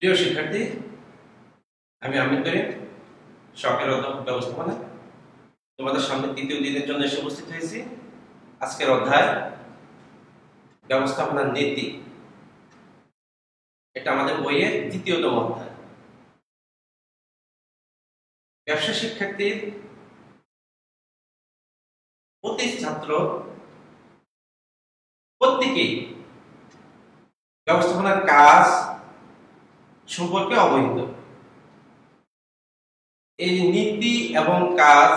প্রিয় শিক্ষার্থী, আমি আমির করিম, শখের অধ্যাপক ব্যবস্থাপনা তোমাদের সামনে তৃতীয় দিনের জন্য এসে উপস্থিত হয়েছি। আজকের অধ্যায় ব্যবস্থাপনার নীতি। এটা আমাদের বইয়ের দ্বিতীয়তম অধ্যায়। ব্যবসা শিক্ষার্থীর প্রতি ছাত্র প্রত্যেকেই ব্যবস্থাপনার কাজ সম্পর্কে অবহিত। এই নীতি এবং কাজ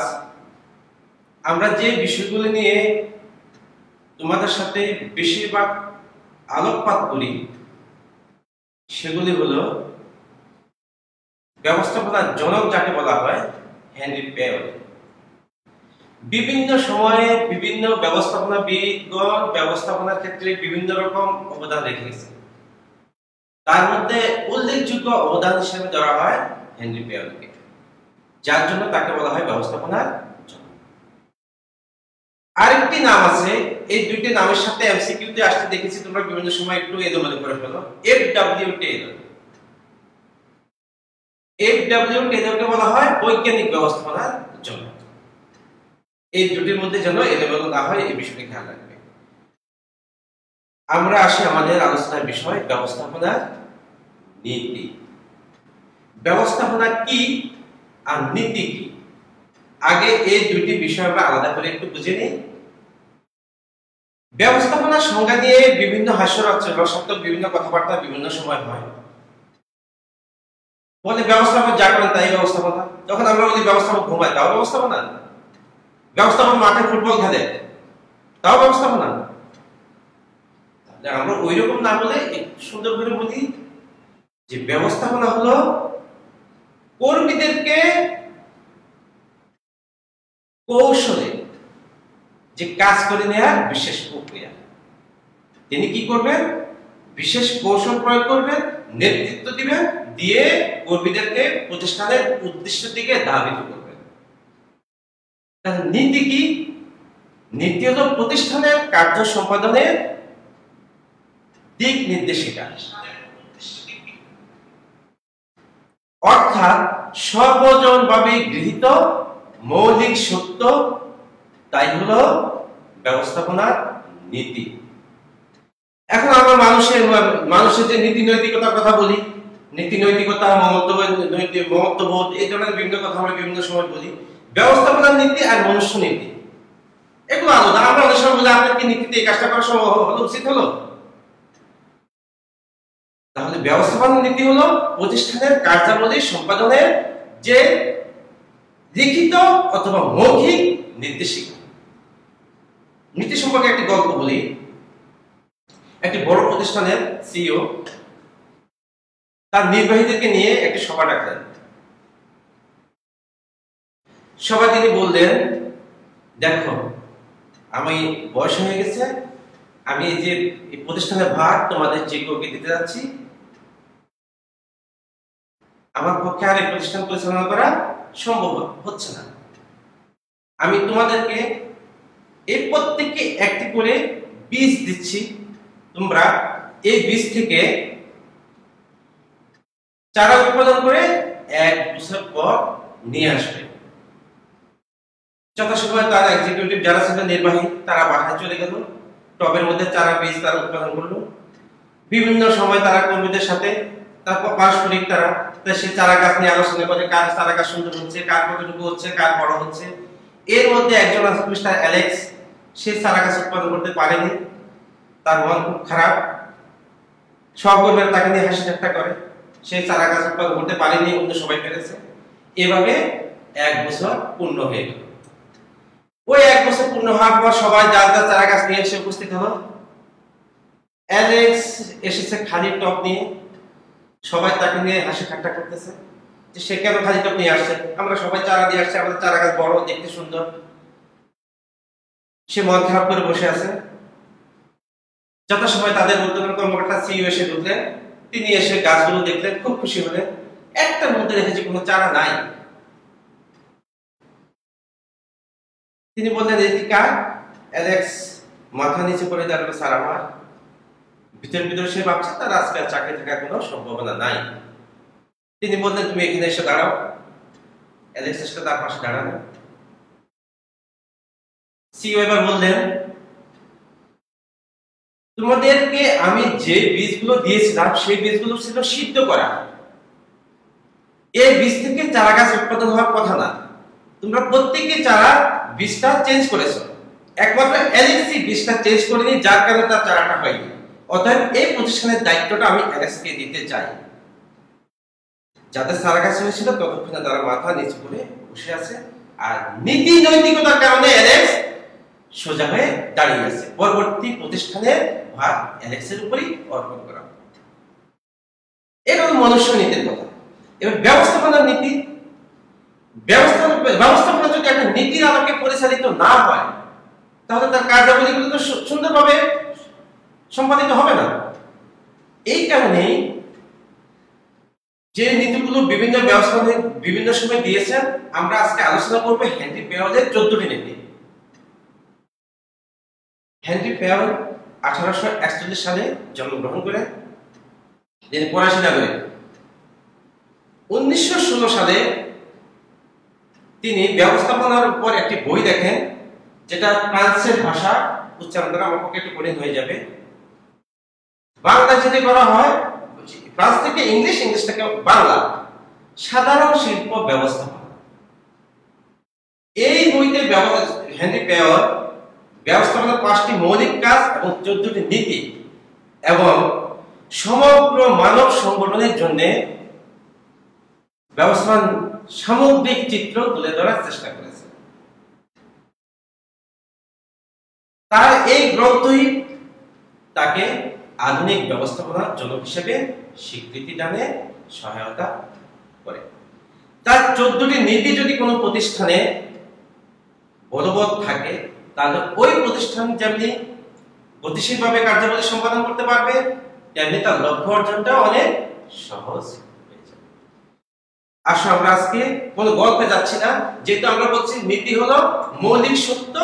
আমরা যে বিষয়গুলো নিয়ে তোমাদের সাথে বেশিরভাগ আলোকপাত করি সেগুলি হলো ব্যবস্থাপনার জনক যাকে বলা হয় হেনরি পেওয়েল। বিভিন্ন সময়ে বিভিন্ন ব্যবস্থাপনাবিদগণ ব্যবস্থাপনার ক্ষেত্রে বিভিন্ন রকম অবদান রেখেছে। তার মধ্যে উল্লেখযোগ্য অবদান হিসেবে ধরা হয় হেনরি পেওয়েলকে, যার জন্য তাকে বলা হয় ব্যবস্থাপনার জনক। আরেকটি নাম আছে, এই দুইটি নামের সাথে এমসিকিউতে আসতে দেখেছি তোমরা বিভিন্ন সময় একটু এলোমেলো করে ফেলো। FW Taylor. এফডব্লিউ টেইলরকে বলা হয় বৈজ্ঞানিক ব্যবস্থাপনার জনক। এই দুটির মধ্যে যেন এলোমেলো না হয় এই বিষয়টি খেয়াল রাখবে। আমরা আসি আমাদের আলোচনার বিষয় ব্যবস্থাপনার নীতি। ব্যবস্থাপনা কি আর নীতি কি, আগে এই দুটি বিষয় আমরা আলাদা করে একটু বুঝে নিই। ব্যবস্থাপনার সংজ্ঞা নিয়ে বিভিন্ন হাস্যরসাত্মক বিভিন্ন কথাবার্তা বিভিন্ন সময় হয়। বলে ব্যবস্থাপক যা করেন তাই ব্যবস্থাপনা। যখন আমরা বলি ব্যবস্থাপক ঘুমায় তাও ব্যবস্থাপনা, ব্যবস্থাপক মাঠে ফুটবল খেলে তাও ব্যবস্থাপনা। আমরা ওই রকম না বলে একটু সুন্দর করে বলি যে ব্যবস্থাপনা হলো কর্মীদেরকে কৌশলে যে কাজ করে নেওয়ার বিশেষ প্রক্রিয়া। তিনি কি করবেন? বিশেষ কৌশল প্রয়োগ করবেন, নেতৃত্ব দিবেন, দিয়ে কর্মীদেরকে প্রতিষ্ঠানের উদ্দেশ্যের দিকে ধাবিত করবেন। তাহলে নীতি কি? নীতি হলো প্রতিষ্ঠানের কার্য সম্পাদনের দিক নির্দেশিকা, অর্থাৎ সর্বজনভাবে গৃহীত মৌলিক সত্য, তাই হলো ব্যবস্থাপনার নীতি। এখন আমরা মানুষের যে নীতি নৈতিকতার কথা বলি, নীতি নৈতিকতা, মমত্ববোধ, এই ধরনের বিভিন্ন কথা আমরা বিভিন্ন সময় বলি। ব্যবস্থাপনার নীতি আর মনুষ্য নীতি এগুলো আলাদা। আমরা অনেক সময় বলি আপনার কি নীতিতে এই কাজটা করার সময় হলো উচিত হলো। তাহলে ব্যবস্থাপনার নীতি হলো প্রতিষ্ঠানের কার্যাবলী সম্পাদনের যে লিখিত অথবা মৌখিক নির্দেশিকা। নীতি সম্পর্কে একটি গল্প বলি। একটি বড় প্রতিষ্ঠানের সিইও তার নির্বাহীদেরকে নিয়ে একটি সভা ডাকলেন। সভা তিনি বললেন, দেখো আমি বয়স হয়ে গেছে, আমি এই যে প্রতিষ্ঠানের ভার তোমাদের যে কাউকে দিতে যাচ্ছি, আমার পক্ষে আর এই প্রতিষ্ঠান পরিচালনা করা সম্ভব হচ্ছে না। আমি তোমাদেরকে এই প্রত্যেককে একটি করে বীজ দিচ্ছি, তোমরা এই বীজ থেকে চারা উৎপাদন করে 1 বছর পর নিয়ে আসবে। যথাসময়ে তারা এক্সিকিউটিভ যারা ছিলেন নির্বাহী তারা বাসায় চলে গেল, টবের মধ্যে চারা বীজ তারা উৎপাদন করলো। বিভিন্ন সময় তারা কর্মীদের সাথে তারপর পারস্পরিক তারা সে চারা গাছ নিয়ে আলোচনা করে, কার চারা গাছ সুন্দর হচ্ছে, কার কতটুকু হচ্ছে, কার বড় হচ্ছে। এর মধ্যে একজন আছে মিস্টার অ্যালেক্স, সে চারা গাছ উৎপাদন করতে পারেনি, তার মন খুব খারাপ। সহকর্মীরা তাকে নিয়ে হাসি ঠাট্টা করে, সে চারা গাছ উৎপাদন করতে পারেনি, অন্য সবাই পেরেছে। এভাবে 1 বছর পূর্ণ হয়ে গেল। ওই 1 বছর পূর্ণ হওয়ার পর সবাই যার যার চারা গাছ নিয়ে এসে উপস্থিত হলো। অ্যালেক্স এসেছে খালি টব নিয়ে, সবাই তাকে নিয়ে হাসি ঠাট্টা করতেছে যে সে কেন খালি টব নিয়ে আসছে, আমরা সবাই চারা দিয়ে আসছি, আমাদের চারা গাছ বড়, দেখতে সুন্দর। সে মন খারাপ করে বসে আছে। যথাসময় তাদের উদ্যোগের কর্মকর্তা সিইও এসে ঢুকলেন। তিনি এসে গাছগুলো দেখলেন, খুব খুশি হলেন। একটার মধ্যে দেখেছি কোনো চারা নাই। তিনি বললেন, এটি কার? অ্যালেক্স মাথা নিচে করে দাঁড়ালো, স্যার আমার। ভিতরে ভিতরে সে ভাবছে তার আজকে চাকরি থাকার কোনো সম্ভাবনা নাই। তিনি বললেন তুমি এখানে এসে দাঁড়াও। অ্যালেক্স এসে তার পাশে দাঁড়ানো। সিইও এবার বললেন তোমাদেরকে আমি যে বীজগুলো দিয়েছিলাম সেই বীজগুলো ছিল সিদ্ধ করা। এই বীজ থেকে চারা গাছ উৎপাদন হওয়ার কথা না। তোমরা প্রত্যেককে চারা বীজটা চেঞ্জ করেছো, একমাত্র অ্যালেক্সই বীজটা চেঞ্জ করেনি, যার কারণে তার চারাটা হয়নি। অতএব এই প্রতিষ্ঠানের দায়িত্বটা আমি অ্যালেক্সকে দিতে চাই। যাদের চারা গাছ হয়েছিল ততক্ষণে তারা মাথা নিচু করে বসে আছে, আর নীতি নৈতিকতার কারণে অ্যালেক্স সোজা হয়ে দাঁড়িয়ে আছে। পরবর্তী প্রতিষ্ঠানের ভার অ্যালেক্সের উপরই অর্পণ করা। এটা হলো মনুষ্য নীতির কথা। এবার ব্যবস্থাপনার নীতি। ব্যবস্থাপনা যদি একটা নীতির আলোকে পরিচালিত না হয় তাহলে তার কার্যাবলীগুলো তো সুন্দরভাবে সম্পাদিত হবে না। এই কারণেই যে নীতিগুলো বিভিন্ন ব্যবস্থাপনা বিভিন্ন সময় দিয়েছেন, আমরা আজকে আলোচনা করব হেনরি পেওয়েলের 14টি নীতি। হেনরি পেওয়েল 1841 সালে জন্মগ্রহণ করেন। তিনি ফরাসি নাগরিক। 1916 সালে তিনি ব্যবস্থাপনার উপর একটি বই দেখেন, যেটা ফ্রান্সের ভাষা উচ্চারণ করা আমার পক্ষে একটু কঠিন হয়ে যাবে। বাংলা যদি করা হয় ফ্রান্স থেকে ইংলিশ, ইংলিশ থেকে বাংলা, সাধারণ শিল্প ব্যবস্থাপনা। এই বইতে হেনরি পেওয়েল ব্যবস্থাপনার 5টি মৌলিক কাজ এবং 14টি নীতি এবং সমগ্র মানব সংগঠনের জন্য ব্যবস্থাপনার সামগ্রিক চিত্র তুলে ধরার চেষ্টা করেছে। তার এই গ্রন্থই তাকে আধুনিক ব্যবস্থাপনার জনক হিসেবে স্বীকৃতি দানে সহায়তা করে। তার 14টি নীতি যদি কোনো প্রতিষ্ঠানে বলবৎ থাকে তাহলে ওই প্রতিষ্ঠান যেমনি গতিশীলভাবে কার্যাবলী সম্পাদন করতে পারবে, তেমনি তার লক্ষ্য অর্জনটা অনেক সহজ হয়ে যাবে। আসলে আমরা আজকে কোনো গল্পে যাচ্ছি না, যেহেতু আমরা বলছি নীতি হলো মৌলিক সত্য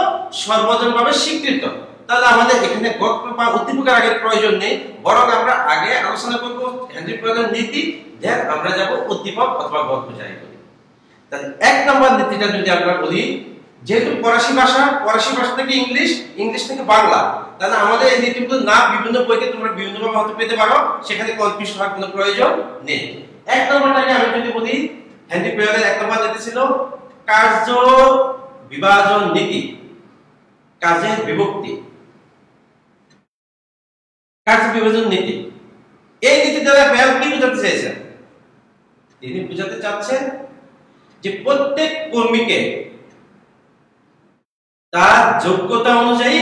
সর্বজনভাবে স্বীকৃত, তাহলে আমাদের এখানে গল্প বা উদ্দীপকের আগে প্রয়োজন নেই, বরং আমরা আগে আলোচনা করব হেনরি পেওয়েলের নীতি, দেন আমরা যাব উদ্দীপক অথবা গল্প যাই করি। তাহলে 1 নম্বর নীতিটা যদি আমরা বলি, যেহেতু ফরাসি ভাষা থেকে ইংলিশ, ইংলিশ থেকে বাংলা, তাহলে আমাদের এই নীতিগুলো না বিভিন্ন বইতে তোমরা বিভিন্নভাবে হয়তো পেতে পারো, সেখানে কনফিউশন হওয়ার কোনো প্রয়োজন নেই। 1 নম্বরটাকে আমি যদি বলি, হেনরি পেওয়েলের 1 নম্বর নীতি ছিল কার্য বিভাজন নীতি, কাজের বিভক্তি। কার্য বিভাজন নীতি, এই নীতি দ্বারা পেওয়েল কি বোঝাতে চেয়েছেন? তিনি বোঝাতে চাচ্ছেন যে প্রত্যেক কর্মীকে তার যোগ্যতা অনুযায়ী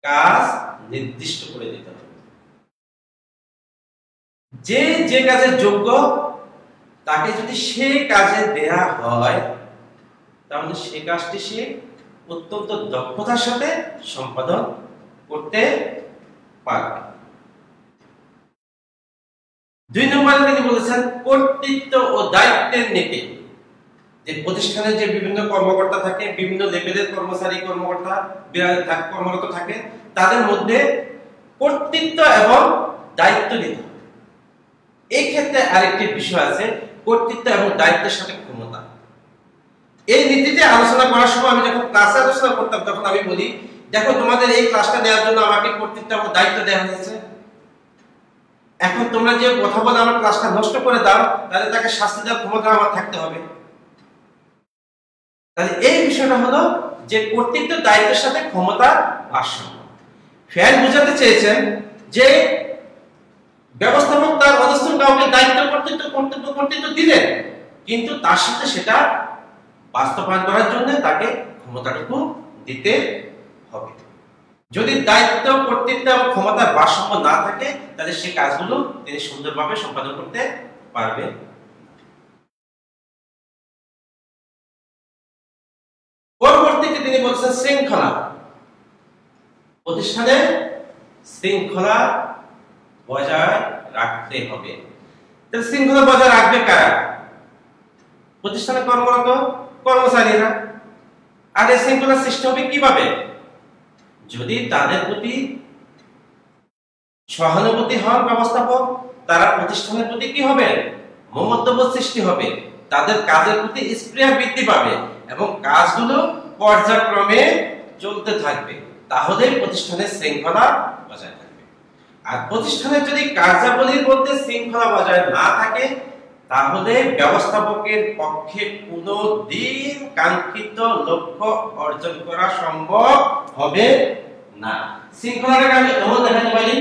কাজ নির্দিষ্ট করে দিতে হবে। যে যে কাজের যোগ্য তাকে যদি সেই কাজে দেয়া হয় তাহলে সেই কাজটি সে অত্যন্ত দক্ষতার সাথে সম্পাদন করতে পারবে। 2 নম্বরে তিনি বলেছেন কর্তৃত্ব ও দায়িত্বের নীতি। যে প্রতিষ্ঠানে যে বিভিন্ন কর্মকর্তা থাকে, বিভিন্ন লেভেলের কর্মকর্তা কর্মরত থাকে, তাদের মধ্যে কর্তৃত্ব এবং দায়িত্ব নিতে হবে। এই ক্ষেত্রে আরেকটি বিষয় আছে, কর্তৃত্ব এবং দায়িত্বের সাথে ক্ষমতা। এই নীতিতে আলোচনা করার সময় আমি যখন ক্লাসে আলোচনা করতাম তখন আমি বলি, দেখো তোমাদের এই ক্লাসটা নেওয়ার জন্য আমাকে কর্তৃত্ব এবং দায়িত্ব দেওয়া হয়েছে, এখন তোমরা যে কথা বলে আমার ক্লাসটা নষ্ট করে দাও, তাহলে তাকে শাস্তি দেওয়ার ক্ষমতা আমার থাকতে হবে। তাহলে এই বিষয়টা হলো যে কর্তৃত্ব দায়িত্বের সাথে ক্ষমতার ভারসাম্য। ফ্যান বোঝাতে চেয়েছেন যে ব্যবস্থাপক তার অধস্থ কাউকে দায়িত্ব কর্তৃত্ব দিলেন, কিন্তু তার সাথে সেটা বাস্তবায়ন করার জন্য তাকে ক্ষমতাটুকু দিতে হবে। যদি দায়িত্ব কর্তৃত্ব এবং ক্ষমতার ভারসাম্য না থাকে তাহলে সেই কাজগুলো তিনি সুন্দরভাবে সম্পাদন করতে পারবে। পরবর্তীতে তিনি বলছেন শৃঙ্খলা। প্রতিষ্ঠানে শৃঙ্খলা বজায় রাখতে হবে। তাহলে শৃঙ্খলা বজায় রাখবে কারা? প্রতিষ্ঠানে কর্মরত কর্মচারীরা। আর এই শৃঙ্খলা সৃষ্টি হবে কিভাবে? যদি তাদের প্রতি সহানুভূতি হন ব্যবস্থাপক, তারা প্রতিষ্ঠানের প্রতি কি হবে, মমত্ববোধ সৃষ্টি হবে, তাদের কাজের প্রতি স্পৃহা বৃদ্ধি পাবে এবং কাজগুলো পর্যায়ক্রমে চলতে থাকবে। তাহলে প্রতিষ্ঠানের শৃঙ্খলা বজায় থাকবে। আর প্রতিষ্ঠানের যদি কার্যাবলীর মধ্যে শৃঙ্খলা বজায় না থাকে, তাহলে ব্যবস্থাপকের পক্ষে কোনদিন কাঙ্ক্ষিত লক্ষ্য অর্জন করা সম্ভব হবে না। শৃঙ্খলাটাকে আমি এমন দেখাতে পারি,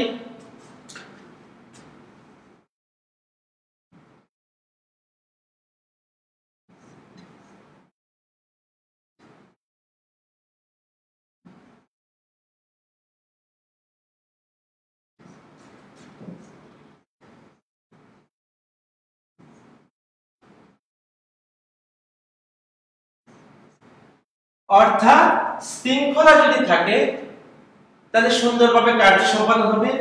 অর্থাৎ শৃঙ্খলা যদি থাকে তাহলে সুন্দরভাবে কার্য সম্পাদন হবে।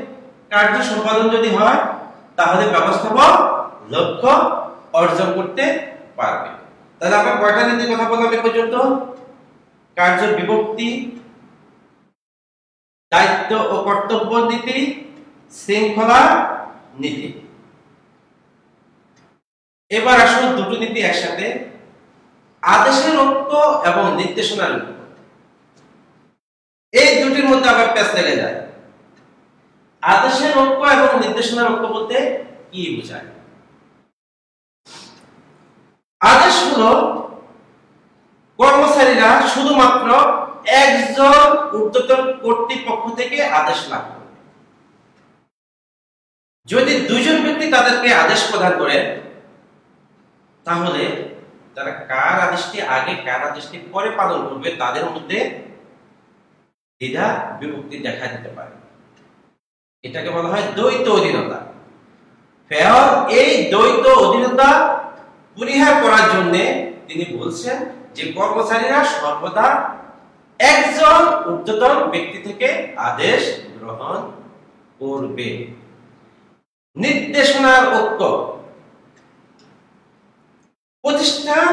কার্য সম্পাদন যদি হয় তাহলে ব্যবস্থাপক লক্ষ্য অর্জন করতে পারবে। তাহলে আমরা কয়টা নীতির কথা বললাম এ পর্যন্ত? কার্য বিভক্তি, দায়িত্ব ও কর্তব্য নীতি, শৃঙ্খলা নীতি। এবার আসুন দুটো নীতি একসাথে, আদেশের ঐক্য এবং নির্দেশনার ঐক্য। এই দুটির মধ্যে আবার প্যাচ লেগে যায়। আদেশের ঐক্য এবং নির্দেশনার ঐক্য বলতে কি বোঝায়? আদেশ হলো কর্মচারীরা শুধুমাত্র একজন ঊর্ধ্বতন কর্তৃপক্ষ থেকে আদেশ লাভ করে। যদি দুইজন ব্যক্তি তাদেরকে আদেশ প্রদান করে, তাহলে তারা কার আদেশটি আগে কার আদেশটি পরে পালন করবে তাদের মধ্যে দ্বিধা বিভক্তি দেখা দিতে পারে। এটাকে বলা হয় দ্বৈত অধীনতা। ফেয়র এই দ্বৈত অধীনতা পরিহার করার জন্য তিনি বলছেন যে কর্মচারীরা সর্বদা একজন ঊর্ধ্বতন ব্যক্তি থেকে আদেশ গ্রহণ করবে। নির্দেশনার ঐক্য। প্রতিষ্ঠান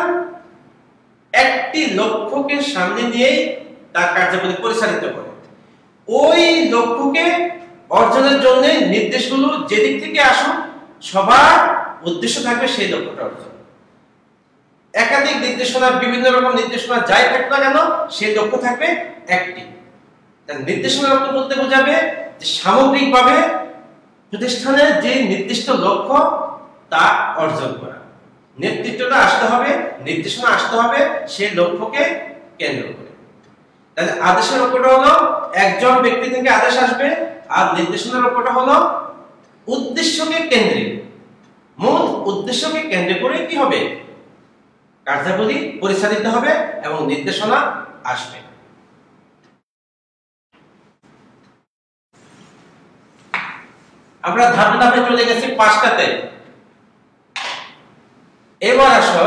একটি লক্ষ্যকে সামনে নিয়ে তার কার্যাবলী পরিচালিত করে। ওই লক্ষ্যকে অর্জনের জন্য নির্দেশগুলো যেদিক থেকে আসুক সবার উদ্দেশ্য থাকবে সেই লক্ষ্যটা অর্জন। একাধিক নির্দেশনা, বিভিন্ন রকম নির্দেশনা যাই থাকবে না কেন, সেই লক্ষ্য থাকবে একটি। তার নির্দেশনা লক্ষ্য বলতে বোঝাবে যে সামগ্রিকভাবে প্রতিষ্ঠানের যে নির্দিষ্ট লক্ষ্য তা অর্জন করা। নেতৃত্বটা আসতে হবে, নির্দেশনা আসতে হবে সেই লক্ষ্যকে কেন্দ্র করে। তাহলে আদেশের লক্ষ্যটা হলো একজন ব্যক্তি থেকে আদেশ আসবে, আর নির্দেশনার লক্ষ্যটা হলো উদ্দেশ্যকে কেন্দ্রে, মূল উদ্দেশ্যকে কেন্দ্র করে কি হবে, কার্যাবলী পরিচালিত হবে এবং নির্দেশনা আসবে। আমরা ধাপে ধাপে চলে গেছি পাঁচটাতে। এবার আসো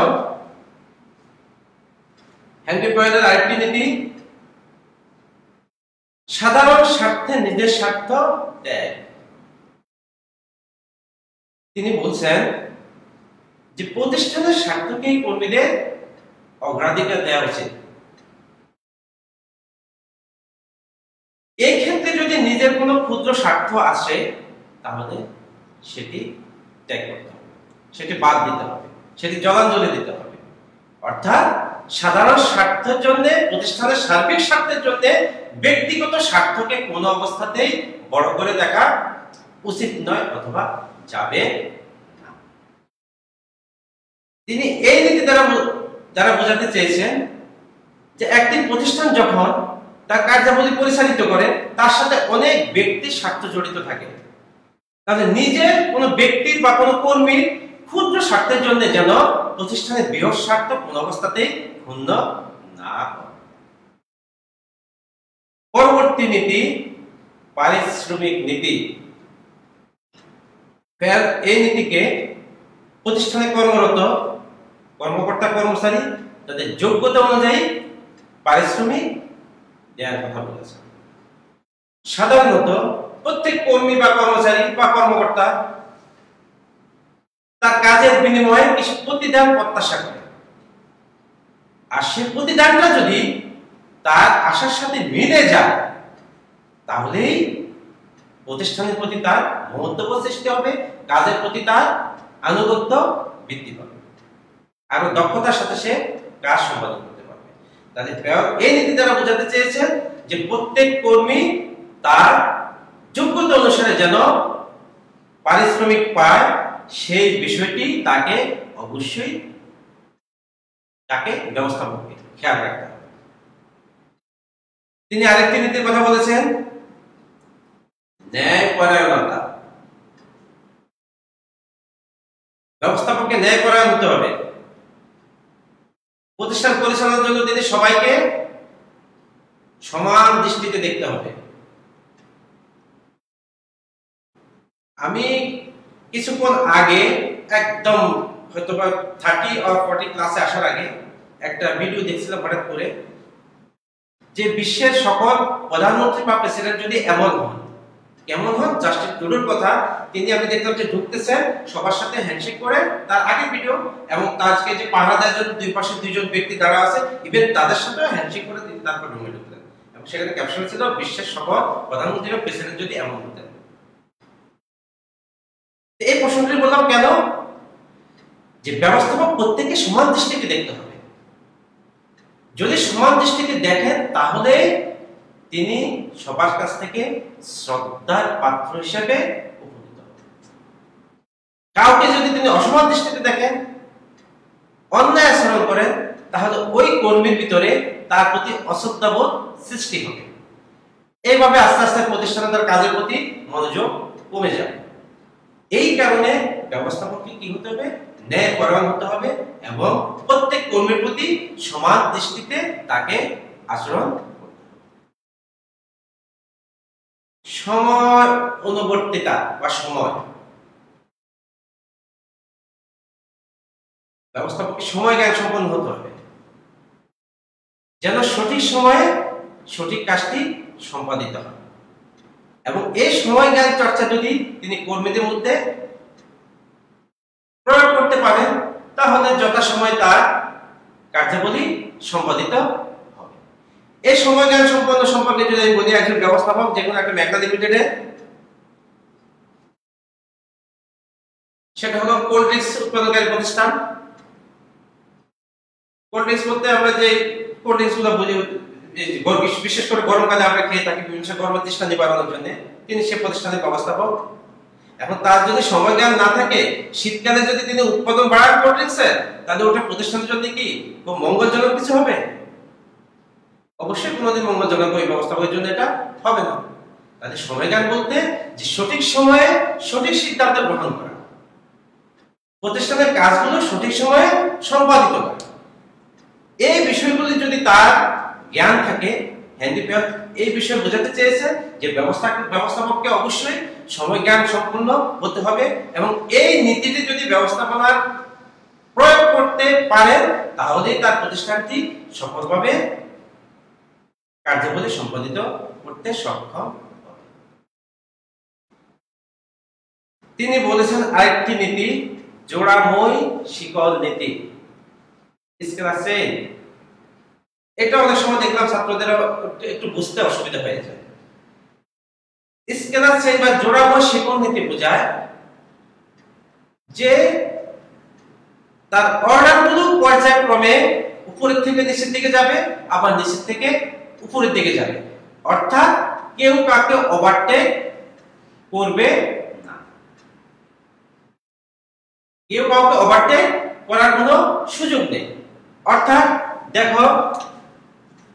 হেনরি পয়েলের আরেকটি নীতি, সাধারণ স্বার্থে নিজের স্বার্থ ত্যাগ। তিনি বলছেন যে প্রতিষ্ঠানের স্বার্থকেই কর্মীদের অগ্রাধিকার দেওয়া উচিত। এই ক্ষেত্রে যদি নিজের কোনো ক্ষুদ্র স্বার্থ আসে তাহলে সেটি ত্যাগ করতে হবে, সেটি বাদ দিতে হবে, সেটি জলাঞ্জলি দিতে হবে। অর্থাৎ সাধারণ স্বার্থের জন্য, প্রতিষ্ঠানের সার্বিক স্বার্থের জন্য ব্যক্তিগত স্বার্থকে কোনো অবস্থাতেই বড় করে দেখা উচিত নয় অথবা যাবে না। তিনি এই নীতি দ্বারা বোঝাতে চেয়েছেন যে একটি প্রতিষ্ঠান যখন তার কার্যাবলী পরিচালিত করে তার সাথে অনেক ব্যক্তির স্বার্থ জড়িত থাকে। তাহলে নিজের কোনো ব্যক্তির বা কোনো কর্মীর ক্ষুদ্র স্বার্থের জন্য যেন প্রতিষ্ঠানের বৃহৎ স্বার্থ কোন অবস্থাতেই ক্ষুণ্ণ না হয়। পরবর্তী নীতি পারিশ্রমিক নীতি। এই নীতিকে প্রতিষ্ঠানে কর্মরত কর্মকর্তা কর্মচারী তাদের যোগ্যতা অনুযায়ী পারিশ্রমিক দেওয়ার কথা বলেছে। সাধারণত প্রত্যেক কর্মী বা কর্মচারী বা কর্মকর্তা তার কাজের বিনিময়ে কিছু প্রতিদান প্রত্যাশা করে, আর সেই প্রতিদানটা যদি তার আশার সাথে মিলে যায় তাহলেই প্রতিষ্ঠানের প্রতি তার মহত্ত্ব সৃষ্টি হবে, কাজের প্রতি তার আনুগত্য বৃদ্ধি পাবে, আরো দক্ষতার সাথে সে কাজ সম্পাদন করতে পারবে। তাহলে এই নীতি দ্বারা বোঝাতে চেয়েছেন যে প্রত্যেক কর্মী তার যোগ্যতা অনুসারে যেন পারিশ্রমিক পায়, সেই বিষয়টি তাকে অবশ্যই তাকে ব্যবস্থাপককে খেয়াল রাখতে হবে। তিনি আরেকটি নীতির কথা বলেছেন, ন্যায়পরায়ণতা। ব্যবস্থাপককে ন্যায়পরায়ণ হতে হবে। প্রতিষ্ঠান পরিচালনার জন্য তিনি সবাইকে সমান দৃষ্টিতে দেখতে হবে। আমি কিছুক্ষণ আগে একদম হয়তো বা 30 or 40 ক্লাসে আসার আগে একটা ভিডিও দেখছিলাম হঠাৎ করে, যে বিশ্বের সকল প্রধানমন্ত্রী বা প্রেসিডেন্ট যদি এমন হন, কেমন হন? জাস্টিস ট্রুডোর কথা তিনি, আমি দেখলাম যে ঢুকতেছেন সবার সাথে হ্যান্ডশেক করে, তার আগের ভিডিও, এবং তাজকে যে পাহারা দেওয়ার জন্য দুই পাশে দুইজন ব্যক্তি দাঁড়া আছে, ইভেন তাদের সাথে হ্যান্ডশেক করে তিনি তারপর রুমে ঢুকলেন, এবং সেখানে ক্যাপশন ছিল বিশ্বের সকল প্রধানমন্ত্রী বা প্রেসিডেন্ট যদি এমন হতেন। এই প্রশ্নটি বললাম কেন? যে ব্যবস্থাপক প্রত্যেককে সমান দৃষ্টিতে দেখতে হবে। যদি সমান দৃষ্টিতে দেখেন তাহলে তিনি সবার কাছ থেকে শ্রদ্ধার পাত্র হিসেবে উপনীত হবেন। কাউকে যদি তিনি অসমান দৃষ্টিতে দেখেন, অন্যায় আচরণ করেন, তাহলে ওই কর্মীর ভিতরে তার প্রতি অশ্রদ্ধাবোধ সৃষ্টি হবে। এইভাবে আস্তে আস্তে প্রতিষ্ঠানে তার কাজের প্রতি মনোযোগ কমে যাবে। এই কারণে ব্যবস্থাপককে কি হতে হবে? ন্যায়পরায়ণ হতে হবে এবং প্রত্যেক কর্মীর প্রতি সমান দৃষ্টিতে তাকে আচরণ করতে হবে। সময় অনুবর্তিতা বা সময়, ব্যবস্থাপককে সময় জ্ঞান সম্পন্ন হতে হবে, যেন সঠিক সময়ে সঠিক কাজটি সম্পাদিত হয়। এবং এই সময় জ্ঞান চর্চা যদি তিনি কর্মীদের মধ্যে প্রয়োগ করতে পারেন, তাহলে যথাসময়ে তার কার্যাবলী সম্পাদিত হবে। এই সময় জ্ঞান সম্পন্ন সম্পর্কে যদি আমি বলি, একজন ব্যবস্থাপক যে কোনো একটা ম্যাগনা লিমিটেডে, সেটা হলো কোল্ড ড্রিঙ্কস উৎপাদনকারী প্রতিষ্ঠান। কোল্ড ড্রিঙ্কস বলতে আমরা যে কোল্ড ড্রিঙ্কস গুলো বুঝি, বিশেষ করে গরমকালে আমরা খেয়ে থাকি বিভিন্ন গরমের তৃষ্ণা নিবারণের জন্য, তিনি সে প্রতিষ্ঠানের ব্যবস্থাপক। এখন তার যদি সময় জ্ঞান না থাকে, শীতকালে যদি তিনি উৎপাদন বাড়ান কোল্ড ড্রিঙ্কসের, তাহলে ওটা প্রতিষ্ঠানের জন্য কি খুব মঙ্গলজনক কিছু হবে? অবশ্যই কোনোদিন মঙ্গলজনক ওই ব্যবস্থাপকের জন্য এটা হবে না। তাহলে সময় জ্ঞান বলতে যে সঠিক সময়ে সঠিক সিদ্ধান্ত গ্রহণ করা, প্রতিষ্ঠানের কাজগুলো সঠিক সময়ে সম্পাদিত করা, এই বিষয়গুলি যদি তার জ্ঞান থাকে, হ্যান্ডিক্যাপ, এই বিষয়ে বোঝাতে চেয়েছে যে ব্যবস্থাপককে অবশ্যই সময় জ্ঞান সম্পূর্ণ হতে হবে, এবং এই নীতিটি যদি ব্যবস্থাপনার প্রয়োগ করতে পারেন তাহলেই তার প্রতিষ্ঠানটি সফলভাবে কার্যাবলী সম্পাদিত করতে সক্ষম হবে। তিনি বলেছেন আরেকটি নীতি, জোড়াময় শিকল নীতি। এটা অনেক সময় দেখলাম ছাত্রদের একটু বুঝতে অসুবিধা হয়ে যায়। স্কেলার চেইন বা জোড়াময় শিকল নীতি বোঝায় যে তার অর্ডারগুলো পর্যায়ক্রমে উপরের থেকে নিচের দিকে যাবে, আবার নিচের থেকে উপরের দিকে যাবে, অর্থাৎ কেউ কাউকে ওভারটেক করবে না, কেউ কাউকে ওভারটেক করার কোনো সুযোগ নেই। অর্থাৎ দেখো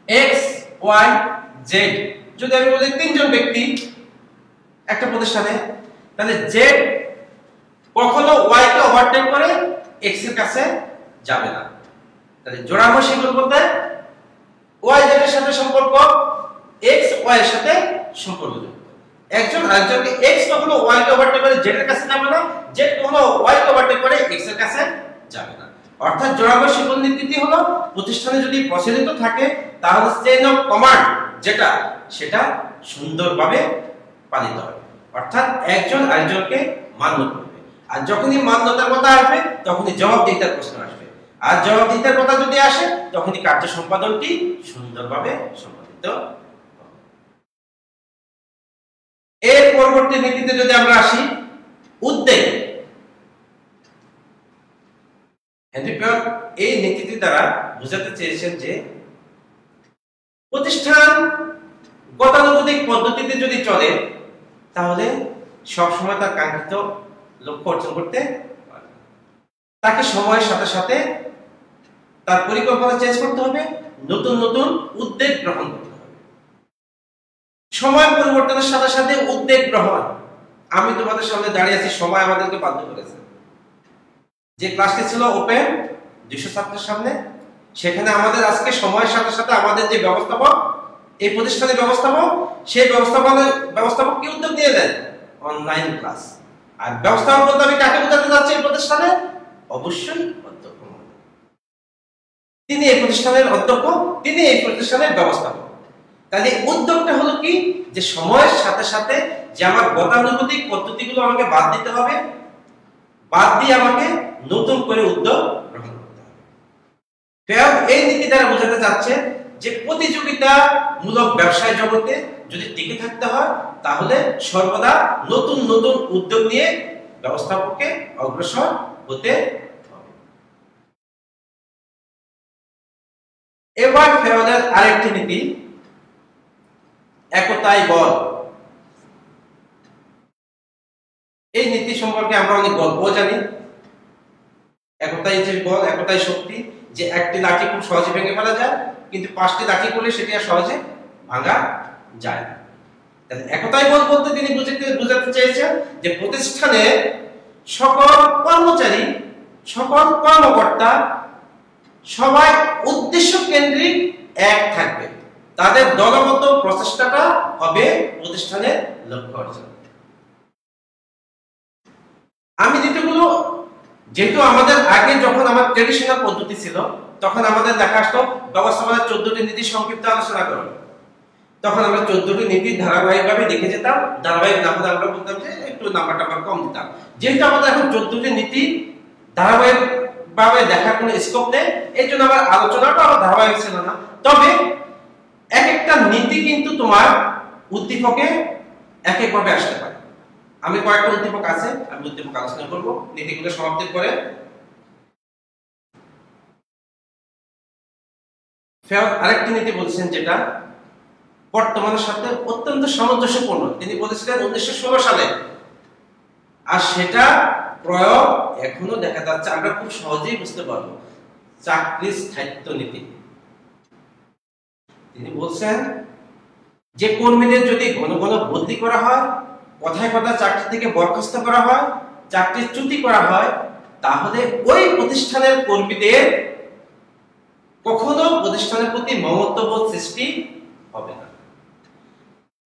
এক্স ওয়াই জেড, যদি আমি বলি তিনজন ব্যক্তি একটা প্রতিষ্ঠানে, তাহলে জেড কখনো ওয়াই কে ওভারটেক করে এক্স এর কাছে যাবে না। তাহলে জোড়াময় শিকল বলতে ওয়াই জেড এর সাথে সম্পর্ক, এক্স ওয়াই এর সাথে সম্পর্কযুক্ত। একজন আরেকজনকে এক্স কখনো ওয়াই কে ওভারটেক করে জেড এর কাছে যাবে না, জেড কখনো ওয়াই কে ওভারটেক করে এক্স এর কাছে যাবে না। অর্থাৎ জোড়াময় শিকল নীতিটি হলো প্রতিষ্ঠানে যদি প্রচলিত থাকে তাহলে চেইন অফ কমান্ড যেটা, সেটা সুন্দরভাবে পালিত হবে, অর্থাৎ একজন আরেকজনকে মান্য করবে। আর যখনই মান্যতার কথা আসবে তখনই জবাবদিহিতার প্রশ্ন আসবে, আর জবাবদিহিতার কথা যদি আসে তখনই কার্য সম্পাদনটি সুন্দরভাবে সম্পাদিত হবে। এর পরবর্তী নীতিতে যদি আমরা আসি, উদ্বেগ। এই নীতিটি দ্বারা বোঝাতে চেয়েছেন যে প্রতিষ্ঠান গতানুগতিক পদ্ধতিতে যদি চলে তাহলে সবসময় তার কাঙ্ক্ষিত লক্ষ্য অর্জন করতে পারে। তাকে সময়ের সাথে সাথে তার পরিকল্পনা চেঞ্জ করতে হবে, নতুন নতুন উদ্যোগ গ্রহণ করতে হবে। সময় পরিবর্তনের সাথে সাথে উদ্যোগ গ্রহণ। আমি তোমাদের সামনে দাঁড়িয়ে আছি, সময় আমাদেরকে বাধ্য করেছে। যে ক্লাসটি ছিল ওপেন 200 ছাত্রের সামনে, সেখানে আমাদের আজকে সময়ের সাথে সাথে আমাদের যে ব্যবস্থাপক, এই প্রতিষ্ঠানের ব্যবস্থাপক, সেই ব্যবস্থাপক কি উদ্যোগ নিয়ে দেন? Online class. আর ব্যবস্থাপক বলতে আমি কাকে বোঝাতে যাচ্ছি এই প্রতিষ্ঠানে? অবশ্যই অধ্যক্ষ। তিনি এই প্রতিষ্ঠানের অধ্যক্ষ, তিনি এই প্রতিষ্ঠানের ব্যবস্থাপক। তাহলে উদ্যোগটা হলো কি, যে সময়ের সাথে সাথে যে আমার গতানুগতিক পদ্ধতিগুলো আমাকে বাদ দিতে হবে, বাদ দিয়ে আমাকে নতুন করে উদ্যোগ গ্রহণ করতে হবে। এই নীতি দ্বারা বোঝাতে চাচ্ছে যে প্রতিযোগিতামূলক ব্যবসায় জগতে যদি টিকে থাকতে হয় তাহলে সর্বদা নতুন নতুন উদ্যোগ নিয়ে ব্যবস্থাপককে অগ্রসর হতে হবে। এবার ফেওদের আরেকটি নীতি, একতাই বল। এই নীতি সম্পর্কে আমরা অনেক গল্প জানি। একতাই যে বল, একতাই শক্তি, যে একটি লাঠি খুব সহজে ভেঙে ফেলা যায়, কিন্তু 5টি লাঠি করলে সেটি আর সহজে ভাঙা যায় না। একতাই বল বলতে তিনি বুঝাতে চেয়েছেন যে প্রতিষ্ঠানে সকল কর্মচারী, সকল কর্মকর্তা সবাই উদ্দেশ্য কেন্দ্রিক এক থাকবে, তাদের দলগত প্রচেষ্টাটা হবে প্রতিষ্ঠানের লক্ষ্য অর্জন। আমি নীতিগুলো, যেহেতু আমাদের আগে যখন আমার ট্রেডিশনাল পদ্ধতি ছিল তখন আমাদের দেখা আসতো ব্যবস্থাপনার 14টি নীতি সংক্ষিপ্ত আলোচনা করো, তখন আমরা 14টি নীতি ধারাবাহিকভাবে দেখে যেতাম। ধারাবাহিক না হলে আমরা বলতাম যে একটু নাম্বারটা আমরা কম দিতাম। যেহেতু আমাদের এখন 14টি নীতি ধারাবাহিকভাবে দেখার কোনো স্কোপ নেই, এই জন্য আমার আলোচনাটা আমার ধারাবাহিক ছিল না। তবে এক একটা নীতি কিন্তু তোমার উদ্দীপকে এক একভাবে আসতে পারে। আমি কয়েকটা উদ্দীপক আছে, আমি উদ্দীপক আলোচনা করব নীতিগুলো সমাপ্তির পরে। আরেকটি নীতি বলছেন যেটা বর্তমানের সাথে অত্যন্ত সামঞ্জস্যপূর্ণ। তিনি বলেছিলেন 1916 সালে, আর সেটা প্রয়োগ এখনো দেখা যাচ্ছে, আমরা খুব সহজেই বুঝতে পারবো। চাকরির স্থায়িত্ব নীতি। তিনি বলছেন যে কর্মীদের যদি ঘন ঘন বদলি করা হয়, কথায় কথায় চাকরি থেকে বরখাস্ত করা হয়, চাকরিচ্যুতি করা হয়, তাহলে ওই প্রতিষ্ঠানের কর্মীদের কখনো প্রতিষ্ঠানের প্রতি মমত্ববোধ সৃষ্টি হবে না।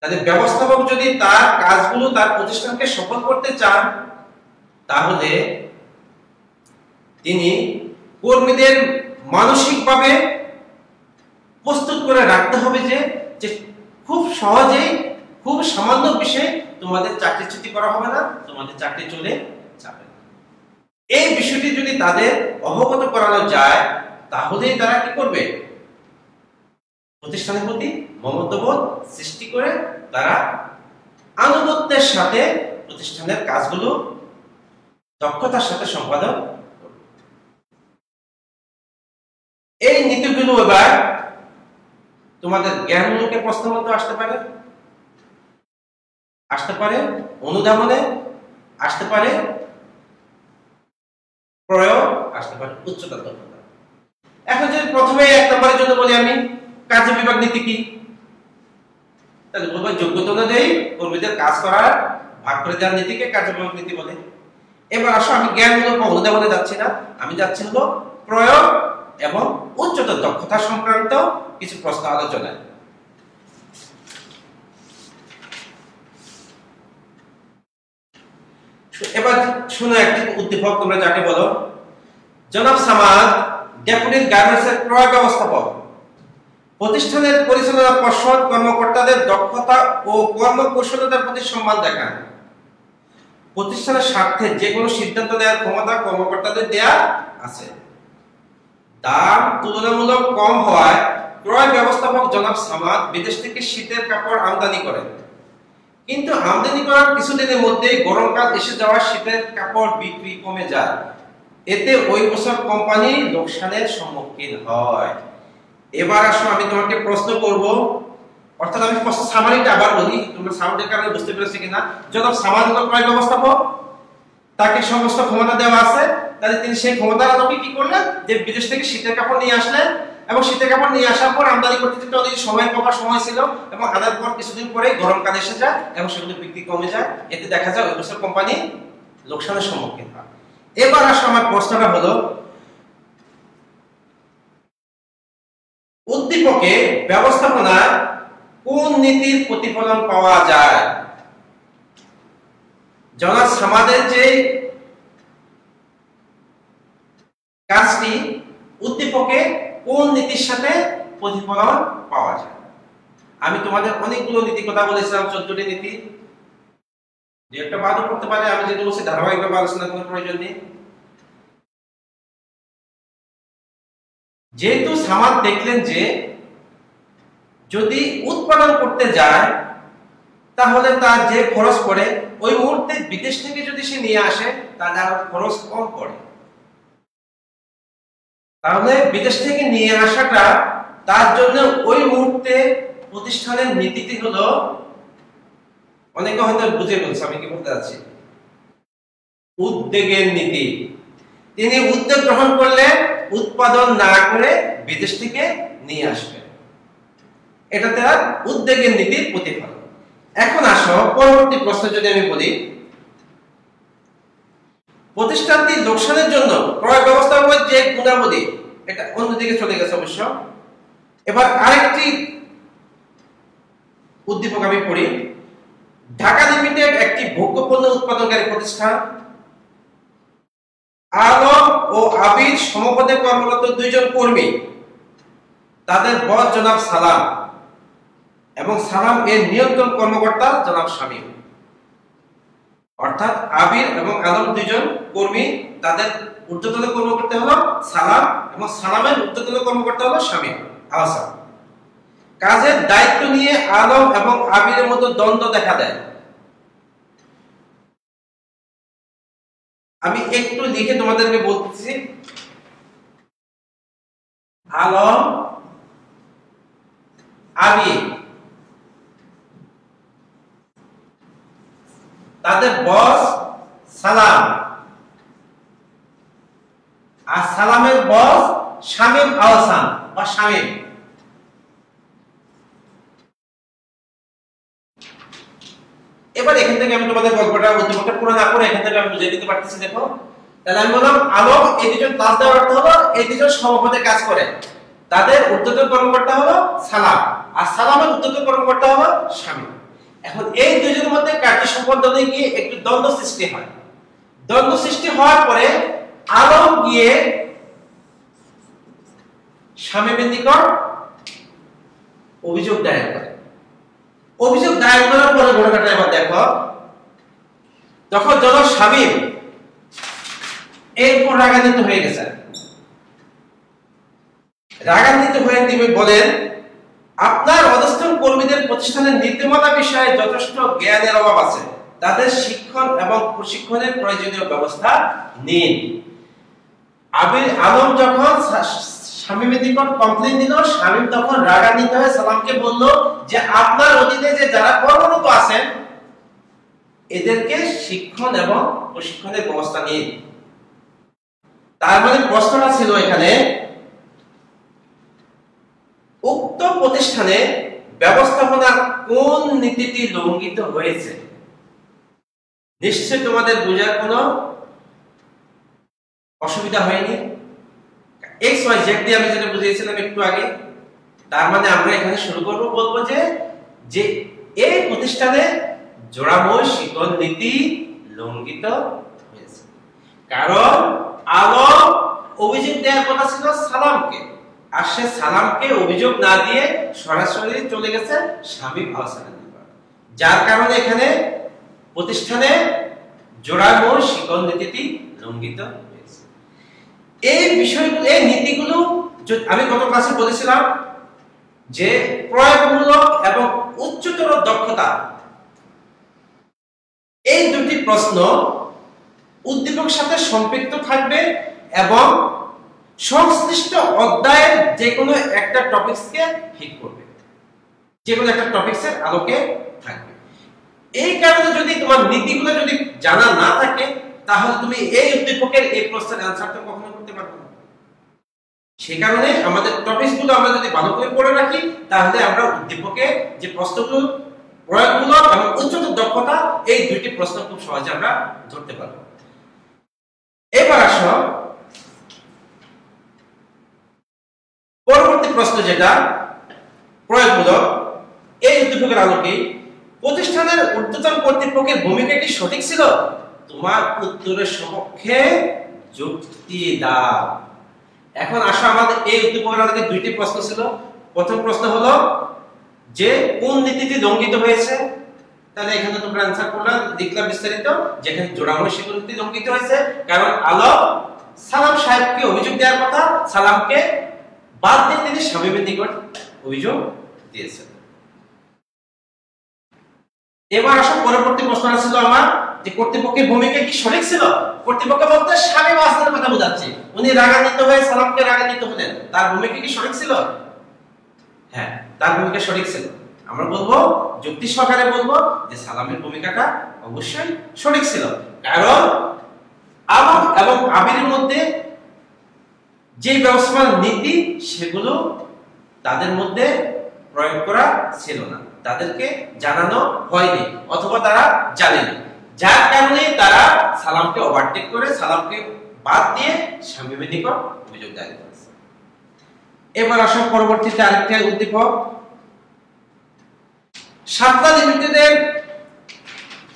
তাদের ব্যবস্থাপক যদি তার কাজগুলো তার প্রতিষ্ঠানকে সফল করতে চান তাহলে তিনি কর্মীদের মানসিকভাবে প্রস্তুত করে রাখতে হবে যে খুব সহজেই, খুব সামান্য বিষয়ে তোমাদের চাকরিচ্যুতি করা হবে না, তোমাদের চাকরি চলে যাবে। এই বিষয়টি যদি তাদের অবগত করানো যায় তাহলেই তারা কি করবে? প্রতিষ্ঠানের প্রতি মমত্ববোধ সৃষ্টি করে তারা আনুগত্যের সাথে প্রতিষ্ঠানের কাজগুলো দক্ষতার সাথে সম্পাদন করবে। এই নীতিগুলো এবার তোমাদের জ্ঞানমূলকের প্রশ্নের মধ্যে আসতে পারে, অনুধাবনে আসতে পারে, প্রয়োগ আসতে পারে, উচ্চতার দক্ষতা। এখন যদি প্রথমে 1 নম্বরের জন্য বলি আমি কার্য বিভাগ নীতি কি, তাহলে বলবো যোগ্যতা অনুযায়ী কর্মীদের কাজ করার ভাগ করে দেওয়ার নীতিকে কার্য বিভাগ নীতি বলে। এবার আসো, আমি জ্ঞানমূলক বা অনুধাবনে যাচ্ছি না, আমি যাচ্ছি হলো প্রয়োগ এবং উচ্চতর দক্ষতা সংক্রান্ত কিছু প্রশ্ন আলোচনায়। এবার শুনো একটি উদ্দীপক, তোমরা যাকে বলো জনাব সামাদ ডেপুটি গার্মেন্টসের ক্রয় ব্যবস্থাপক প্রতিষ্ঠানের পরিচালনা পর্ষদ কর্মকর্তাদের দক্ষতা ও কর্মকুশলতার প্রতি সম্মান দেখান। প্রতিষ্ঠানের স্বার্থে যে কোনো সিদ্ধান্ত নেওয়ার ক্ষমতা কর্মকর্তাদের দেয়া আছে। দাম তুলনামূলক কম হওয়ায় ক্রয় ব্যবস্থাপক জনাব সামাদ বিদেশ থেকে শীতের কাপড় আমদানি করেন, কিন্তু আমদানি করার কিছুদিনের মধ্যেই গরমকাল এসে যাওয়ার শীতের কাপড় বিক্রি কমে যায়, এতে ওই বছর কোম্পানি লোকসানের সম্মুখীন হয়। এবার আসো আমি তোমাকে প্রশ্ন করব, অর্থাৎ আমি প্রশ্ন সামারিটা আবার বলি, তোমরা সাউন্ডের কারণে বুঝতে পেরেছো কিনা। জনাব সামাজিক ক্রয় ব্যবস্থাপক, তাকে সমস্ত ক্ষমতা দেওয়া আছে, তাহলে তিনি সেই ক্ষমতার আলোকে কি করলেন, যে বিদেশ থেকে শীতের কাপড় নিয়ে আসলেন, এবং শীতের কাপড় নিয়ে আসার পর আমদানি করতে যেতে অনেক সময়ের পাওয়ার সময় ছিল, এবং আনার পর কিছুদিন পরে গরমকাল এসে যায় এবং সেগুলো বিক্রি কমে যায়, এতে দেখা যায় ওই বছর কোম্পানি লোকসানের সম্মুখীন হয়। এবার আসো আমার প্রশ্নটা হলো, উদ্দীপকে ব্যবস্থাপনার কোন নীতির প্রতিফলন পাওয়া যায়? জনাব সমাজের যে কাজটি উদ্দীপকে কোন নীতির সাথে প্রতিফলন পাওয়া যায়? আমি তোমাদের অনেকগুলো নীতি কথা বলেছিলাম, 14টি নীতি, যে একটা বাদও করতে পারে, আমি যেটা বলছি ধারাবাহিকভাবে আলোচনা করার প্রয়োজন নেই। যেহেতু সামাদ দেখলেন যে যদি উৎপাদন করতে যায় তাহলে তার যে খরচ পড়ে ওই মুহূর্তে বিদেশ থেকে যদি সে নিয়ে আসে তাহলে আর খরচ কম পড়ে, তাহলে বিদেশ থেকে নিয়ে আসাটা তার জন্য ওই মুহূর্তে প্রতিষ্ঠানের নীতিটি হলো, অনেকে হয়তো বুঝে বলছে আমি কি বলতে চাচ্ছি, উদ্যোগের নীতি। তিনি উদ্যোগ গ্রহণ করলে উৎপাদন না করে বিদেশ থেকে নিয়ে আসবেন, এটা তার উদ্যোগের নীতির প্রতিফলন। এখন আসো পরবর্তী প্রশ্ন যদি আমি বলি, প্রতিষ্ঠানটি লোকসানের জন্য ক্রয় ব্যবস্থাপনার যে গুণাবলী, এটা অন্যদিকে চলে গেছে অবশ্য। এবার আরেকটি উদ্দীপক আমি পড়ি, ঢাকা লিমিটেড একটি ভোগ্যপণ্য উৎপাদনকারী প্রতিষ্ঠান। আলম ও আবির সমপদে কর্মরত দুইজন কর্মী, তাদের বস জনাব সালাম এবং সালাম এর নিয়ন্ত্রণ কর্মকর্তা জনাব শামীম। অর্থাৎ আবির এবং আলম দুইজন কর্মী, তাদের ঊর্ধ্বতন কর্মকর্তা হলো সালাম এবং সালামের ঊর্ধ্বতন কর্মকর্তা হলো শামীম আহসান। কাজের দায়িত্ব নিয়ে আলম এবং আবিরের মধ্যে দ্বন্দ্ব দেখা দেয়। আমি একটু লিখে তোমাদেরকে বলতেছি, আলম আবির, তাদের বস সালাম, আর সালামের বস শামীম আহসান বা শামীম। এবার এখান থেকে আমি তোমাদের গল্পটা উদ্দীপকটা পুরো না করে এখান থেকে আমি বুঝিয়ে দিতে পারতেছি। দেখো, তাহলে আমি বললাম আলম এই দুজন কাজ দেওয়ার অর্থ হলো এই দুজন সমপদে কাজ করে, তাদের ঊর্ধ্বতন কর্মকর্তা হলো সালাম আর সালামের ঊর্ধ্বতন কর্মকর্তা হলো শামীম। এখন এই দুজনের মধ্যে কার্য সম্পাদনে গিয়ে একটু দ্বন্দ্ব সৃষ্টি হয়। দ্বন্দ্ব সৃষ্টি হওয়ার পরে আলম গিয়ে শামীমের নিকট অভিযোগ দায়ের করে। অভিযোগ দায়ের করার পরে ঘটনাটা এবার দেখো, তখন জনাব শামীম এরপর রাগান্বিত হয়ে গেছে। রাগান্বিত হয়ে তিনি বলেন, আপনার অধস্তন কর্মীদের প্রতিষ্ঠানের নীতিমালা বিষয়ে যথেষ্ট জ্ঞানের অভাব আছে, তাদের শিক্ষণ এবং প্রশিক্ষণের প্রয়োজনীয় ব্যবস্থা নিন। আবির আলম যখন শামীমের নিকট কমপ্লেইন দিল, শামীম তখন রাগান্বিত হয়ে সালামকে বলল যে আপনার অধীনে যে যারা কর্মরত আছেন এদেরকে শিক্ষণ এবং প্রশিক্ষণের ব্যবস্থা নিন। তার মানে প্রশ্নটা ছিল এখানে, উক্ত প্রতিষ্ঠানে ব্যবস্থাপনার কোন নীতিটি লঙ্ঘিত হয়েছে? নিশ্চয় তোমাদের বোঝার কোনো অসুবিধা হয়নি। এক্স ওয়াই জেড দিয়ে আমি যেটা বুঝিয়েছিলাম একটু আগে, তার মানে আমরা এখানে শুরু করব, বলবো যে এই প্রতিষ্ঠানে জোড়াময় শিকল নীতি লঙ্ঘিত হয়েছে। কারণ আলম অভিযোগ দেওয়ার কথা ছিল সালামকে, আর সে সালামকে অভিযোগ না দিয়ে সরাসরি চলে গেছে শামীম আহসানের নিকট, যার কারণে এখানে প্রতিষ্ঠানে জোড়াময় শিকল নীতিটি লঙ্ঘিত হয়েছে। এই বিষয়গুলো, এই নীতিগুলো আমি গত ক্লাসে বলেছিলাম যে প্রয়োগমূলক এবং উচ্চতর দক্ষতা এই দুটি প্রশ্ন উদ্দীপকের সাথে সম্পৃক্ত থাকবে এবং সংশ্লিষ্ট অধ্যায়ের যে কোনো একটা টপিকসকে হিট করবে, যে কোনো একটা টপিকসের আলোকে থাকবে। এই কারণে যদি তোমার নীতিগুলো যদি জানা না থাকে তাহলে তুমি এই উদ্দীপকের এই প্রশ্নের অ্যানসার তো কখনো করতে পারবে না। সেই কারণে আমাদের টপিকসগুলো আমরা যদি ভালো করে পড়ে রাখি তাহলে আমরা উদ্দীপকের যে প্রশ্নগুলো, প্রয়োগগুলো এবং উচ্চতর দক্ষতা, এই দুইটি প্রশ্ন খুব সহজে আমরা ধরতে পারব। এবার আসো পরবর্তী প্রশ্ন, যেটা প্রয়োগমূলক। এই উদ্দীপকের আলোকে প্রতিষ্ঠানের ঊর্ধ্বতন কর্তৃপক্ষের ভূমিকা কি সঠিক ছিল? তোমার উত্তরের সপক্ষে যুক্তি দাও। এখন আসো আমাদের এই উদ্দীপকের আলোকে দুইটি প্রশ্ন ছিল। প্রথম প্রশ্ন হলো যে কোন নীতিটি লঙ্ঘিত হয়েছে, তাহলে এখানে তোমরা অ্যানসার করলে দেখলাম বিস্তারিত, যেখানে জোড়াময় শিক্ষা নীতি লঙ্ঘিত হয়েছে কারণ আলম সালাম সাহেবকে অভিযোগ দেওয়ার কথা, সালামকে বাদ দিয়ে তিনি শামীমের নিকট অভিযোগ দিয়েছেন। এবার আসো পরবর্তী প্রশ্ন ছিল আমার যে কর্তৃপক্ষের ভূমিকা কি সঠিক ছিল? কর্তৃপক্ষ বলতে শামীম আহসানের কথা বোঝাচ্ছে, উনি রাগান্বিত হয়ে সালামকে রাগান্বিত হলেন, তার ভূমিকা কি সঠিক ছিল? হ্যাঁ, তার ভূমিকা সঠিক ছিল। আমরা বলবো, যুক্তি সহকারে বলবো যে সালামের ভূমিকাটা অবশ্যই সঠিক ছিল, কারণ আলম এবং আবিরের মধ্যে যে ব্যবস্থাপনার নীতি সেগুলো তাদের মধ্যে প্রয়োগ করা ছিল না, তাদেরকে জানানো হয়নি অথবা তারা জানেনি, যার কারণে তারা সালামকে ওভারটেক করে সালামকে বাদ দিয়ে শামীমের নিকট অভিযোগ দায়ের করেছে। এবার আসো পরবর্তীতে আরেকটা উদ্দীপক। সাতটা লিমিটেডের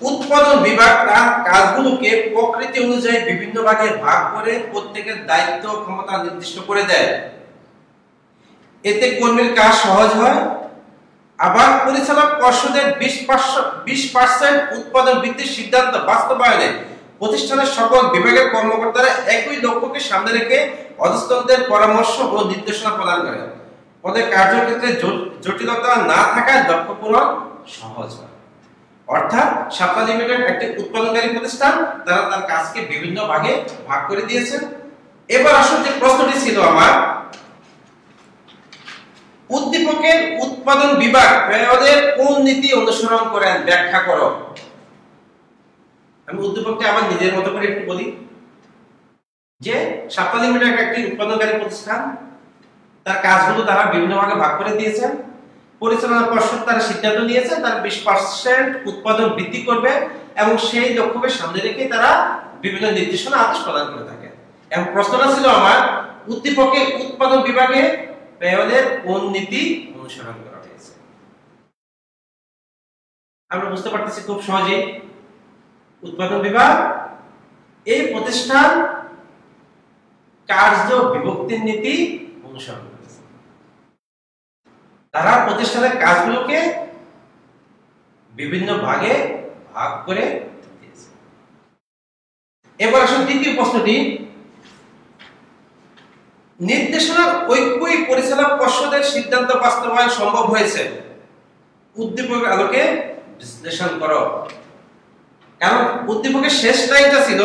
উৎপাদন বিভাগ তার কাজগুলোকে প্রকৃতি অনুযায়ী বিভিন্ন ভাগে ভাগ করে প্রত্যেকের দায়িত্ব ক্ষমতা নির্দিষ্ট করে দেয়। এতে কর্মীর কাজ সহজ হয়। আবার পরিচালক পর্ষদের 20% উৎপাদন বৃদ্ধির সিদ্ধান্ত বাস্তবায়নে প্রতিষ্ঠানের সকল বিভাগের কর্মকর্তারা একই লক্ষ্যকে সামনে রেখে অধস্তনদের পরামর্শ ও নির্দেশনা প্রদান করে। ফলে কার্যক্ষেত্রে জটিলতা না থাকায় লক্ষ্য পূরণ সহজ হয়। অর্থাৎ শাপলা লিমিটেড একটি উৎপাদনকারী প্রতিষ্ঠান, তারা তার কাজকে বিভিন্ন ভাগে ভাগ করে দিয়েছে। এবার আসলে যে প্রশ্নটি ছিল আমার, উদ্দীপকের উৎপাদন বিভাগ ব্যয়ের কোন নীতি অনুসরণ করেন ব্যাখ্যা করো। আমি উদ্দীপকটা আমার নিজের মতো করে একটু বলি যে শাপলা লিমিটেড একটি উৎপাদনকারী প্রতিষ্ঠান, তার কাজগুলো তারা বিভিন্ন ভাগে ভাগ করে দিয়েছেন। পরিচালনা পর্ষদ তারা সিদ্ধান্ত নিয়েছে তারা 20% উৎপাদন বৃদ্ধি করবে এবং সেই লক্ষ্যকে সামনে রেখে তারা বিভিন্ন নির্দেশনা আদেশ প্রদান করে থাকে। এবং প্রশ্নটা ছিল আমার, উদ্দীপকের উৎপাদন বিভাগে ব্যয়ের কোন নীতি অনুসরণ করা হয়েছে? আমরা বুঝতে পারতেছি খুব সহজেই উৎপাদন বিভাগ এই প্রতিষ্ঠান কার্য বিভক্তির নীতি অনুসরণ করেছে। তারা প্রতিষ্ঠানের কাজগুলোকে বিভিন্ন ভাগে ভাগ করে দিয়েছে। এবার আসুন দ্বিতীয় প্রশ্নটি, নির্দেশনার ঐক্যই পরিচালক পর্ষদের সিদ্ধান্ত বাস্তবায়ন সম্ভব হয়েছে। উদ্দীপকের আলোকে বিশ্লেষণ করো। কারণ উদ্দীপকের শেষ লাইনটা ছিল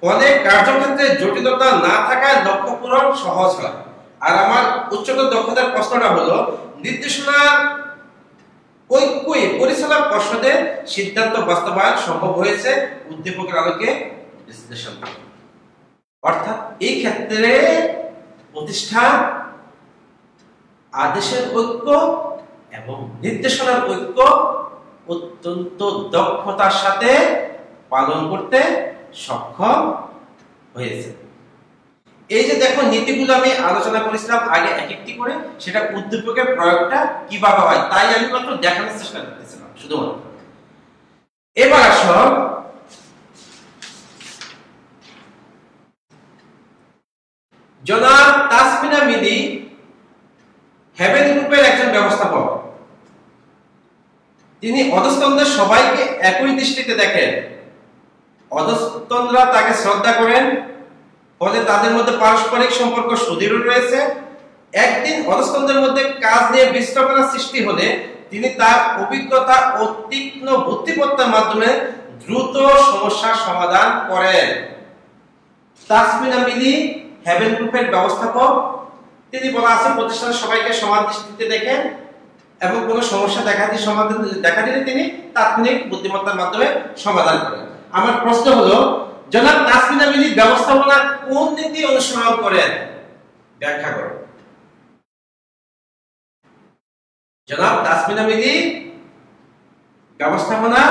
ফলে কার্যক্ষেত্রে জটিলতা না থাকায় লক্ষ্য পূরণ সহজ হয়। আর আমার উচ্চতর দক্ষতার প্রশ্নটা হলো, নির্দেশনার ঐক্যই পরিচালক পর্ষদের সিদ্ধান্ত বাস্তবায়ন সম্ভব হয়েছে। উদ্দীপকের আলোকে বিশ্লেষণ করো। অর্থাৎ এই ক্ষেত্রে প্রতিষ্ঠান আদেশের ঐক্য এবং নির্দেশনার ঐক্য অত্যন্ত দক্ষতার সাথে পালন করতে সক্ষম হয়েছে। এই যে দেখো নীতিগুলো আমি আলোচনা করেছিলাম আগে এক একটি করে, সেটা উদ্দীপকের প্রয়োগটা কিভাবে হয় তাই আমি মাত্র দেখানোর চেষ্টা করতেছিলাম শুধুমাত্র। এবার আসো জনাব তাসমিনা মিলি হেভেন গ্রুপের একজন ব্যবস্থাপক। তিনি অধস্তনদের সবাইকে একই দৃষ্টিতে দেখেন। অধস্তনরা তাকে শ্রদ্ধা করেন, ফলে তাদের মধ্যে পারস্পরিক সম্পর্ক সুদৃঢ় রয়েছে। একদিন অধস্তনদের মধ্যে কাজ নিয়ে বিশৃঙ্খলা সৃষ্টি হলে তিনি তার অভিজ্ঞতা ও তীক্ষ্ণ বুদ্ধিমত্তার মাধ্যমে দ্রুত সমস্যার সমাধান করেন। তাসমিনা মিলি হেভেন গ্রুপের ব্যবস্থাপক, তিনি বলা আছে প্রতিষ্ঠানের সবাইকে সমান দৃষ্টিতে দেখেন এবং কোনো সমস্যা দেখা দিলে তিনি তাৎক্ষণিক বুদ্ধিমত্তার মাধ্যমে সমাধান করেন। আমার প্রশ্ন হলো, জনাব তাসমিনা মিলি ব্যবস্থাপনা কোন নীতি অনুসরণ করেন? ব্যাখ্যা করুন। জনাব তাসমিনা মিলি ব্যবস্থাপনা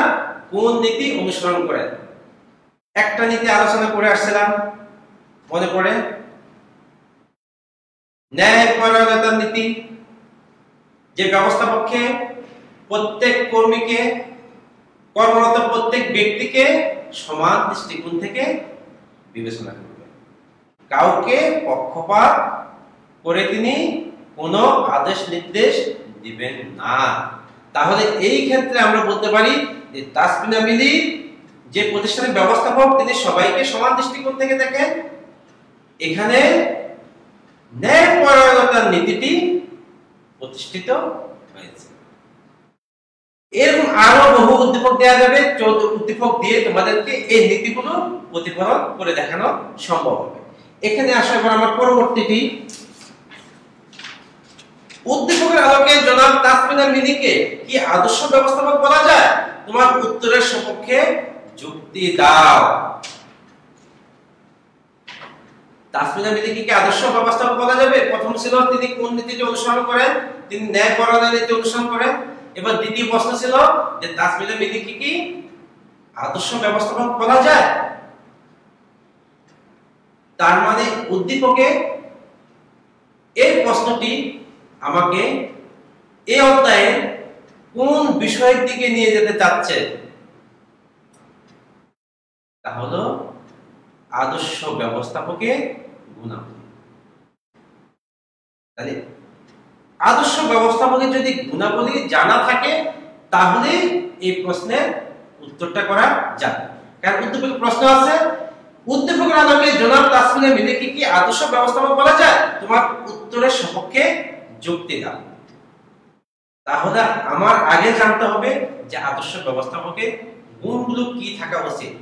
কোন নীতি অনুসরণ করেন? একটা নীতি আলোচনা করে আসছিলাম, মনে পড়ে? ন্যায়পরায়ণতার নীতি, যে ব্যবস্থাপককে প্রত্যেক কর্মীকে, কর্মরত প্রত্যেক ব্যক্তিকে সমান দৃষ্টিকোণ থেকে বিবেচনা করবে, কাউকে পক্ষপাত করে তিনি কোনো আদেশ নির্দেশ দিবেন না। তাহলে এই ক্ষেত্রে আমরা বলতে পারি যে তাসমিনা মিলি যে প্রতিষ্ঠানের ব্যবস্থাপক, তিনি সবাইকে সমান দৃষ্টিকোণ থেকে দেখেন। এখানে ন্যায়পরায়ণতার নীতিটি প্রতিষ্ঠিত হয়েছে। এরকম আরো বহু উদ্দীপক দেওয়া যাবে, 14 উদ্দীপক দিয়ে তোমাদেরকে এই নীতিগুলো প্রতিফলন করে দেখানো সম্ভব হবে। এখানে আসা এবার আমার পরবর্তীটি, উদ্দীপকের আলোকে জনাব তাসমিনা মিলিকে কি আদর্শ ব্যবস্থাপক বলা যায়? তোমার উত্তরের সপক্ষে যুক্তি দাও। তাসমিনা মিলিকে কি আদর্শ ব্যবস্থাপক বলা যাবে? প্রথম ছিল তিনি কোন নীতিটি অনুসরণ করেন? তিনি ন্যায়পরায়ণ নীতি অনুসরণ করেন। এবার দ্বিতীয় প্রশ্ন ছিল যে তাসমিনা মিলিকে কি আদর্শ ব্যবস্থাপক বলা যায়? তার মানে উদ্দীপকে এই প্রশ্নটি আমাকে এই অধ্যায়ে কোন বিষয়ের দিকে নিয়ে যেতে চাচ্ছে? তা হলো আদর্শ ব্যবস্থাপকের গুণাবলী। তাহলে আদর্শ ব্যবস্থাপকের যদি গুণাবলী জানা থাকে তাহলে এই প্রশ্নের উত্তরটা করা যাবে। কারণ উদ্দীপকের প্রশ্ন আছে, উদ্দীপকের আলোকে জনাব তাসমিনা মিলিকে কি আদর্শ ব্যবস্থাপক বলা যায়? তোমার উত্তরের সপক্ষে যুক্তি দাও। তাহলে আমার আগে জানতে হবে যে আদর্শ ব্যবস্থাপকের গুণগুলো কি থাকা উচিত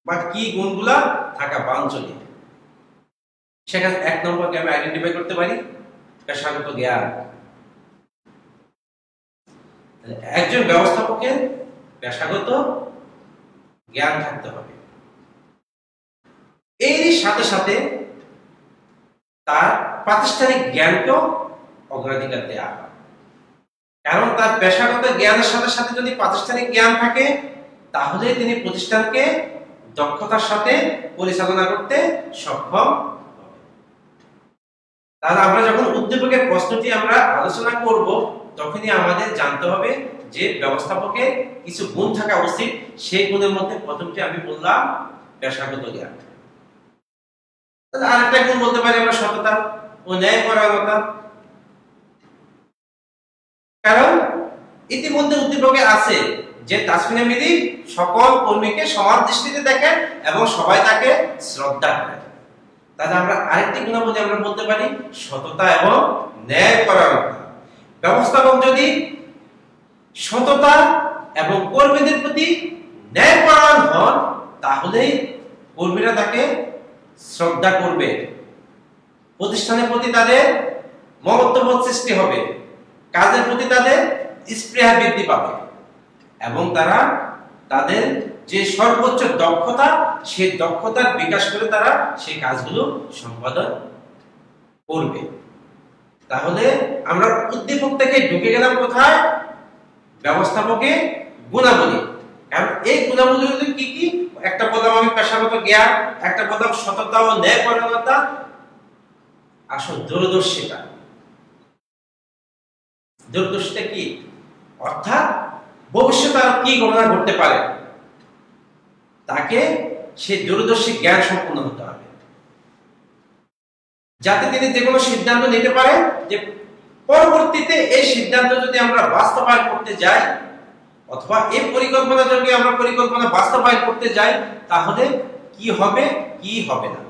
বা কি গুণগুলা থাকা বাঞ্ছনীয়। সেখানে 1 নম্বরকে আমি আইডেন্টিফাই করতে পারি পেশাগত জ্ঞান। একজন ব্যবস্থাপকের পেশাগত জ্ঞান থাকতে হবে। এরই সাথে সাথে তার প্রাতিষ্ঠানিক জ্ঞানকেও অগ্রাধিকার দেওয়া হয়। কারণ তার পেশাগত জ্ঞানের সাথে সাথে যদি প্রাতিষ্ঠানিক জ্ঞান থাকে তাহলে তিনি প্রতিষ্ঠানকে দক্ষতার সাথে পরিচালনা করতে সক্ষম হবে। তাহলে আমরা যখন উদ্দীপকের প্রশ্নটি আমরা আলোচনা করব তখনই আমাদের জানতে হবে যে ব্যবস্থাপকের কিছু গুণ থাকা উচিত। সেই গুণের মধ্যে প্রথমটি আমি বললাম পেশাগত জ্ঞান। তাহলে আরেকটা গুণ বলতে পারি আমরা সততা ও ন্যায়পরায়ণতা। কারণ ইতিমধ্যে উদ্দীপকে আছে যে তাসমিনা মিলি সকল কর্মীকে সমান দৃষ্টিতে দেখেন এবং সবাই তাকে শ্রদ্ধা করেন। তাহলে আমরা আরেকটি গুণাবলী আমরা বলতে পারি সততা এবং ন্যায়পরায়ণতা। ব্যবস্থাপক যদি সততা এবং কর্মীদের প্রতি ন্যায়পরায়ণ হন তাহলেই কর্মীরা তাকে শ্রদ্ধা করবে, প্রতিষ্ঠানের প্রতি তাদের মমত্ববোধ সৃষ্টি হবে, কাজের প্রতি তাদের স্পৃহা বৃদ্ধি পাবে এবং তারা তাদের যে সর্বোচ্চ দক্ষতা সেই দক্ষতার বিকাশ করে তারা সেই কাজগুলো সম্পাদন করবে। তাহলে আমরা উদ্দীপক থেকে ঢুকে গেলাম কোথায়? ব্যবস্থাপকের গুণাবলী। কারণ এই গুণাবলীগুলো কি কি? একটা বললাম আমি পেশাগত জ্ঞান, একটা বললাম সততা ও ন্যায়পরায়ণতা, আসল দূরদর্শিতা। দূরদর্শিতা কি? অর্থাৎ ভবিষ্যতে আর কি ঘটনা ঘটতে পারে তাকে সেই দূরদর্শী জ্ঞান সম্পন্ন হতে হবে, যাতে তিনি যে কোনো সিদ্ধান্ত নিতে পারে যে পরবর্তীতে এই সিদ্ধান্ত যদি আমরা বাস্তবায়ন করতে যাই অথবা এই পরিকল্পনা যদি আমরা পরিকল্পনা বাস্তবায়ন করতে যাই তাহলে কি হবে কি হবে না,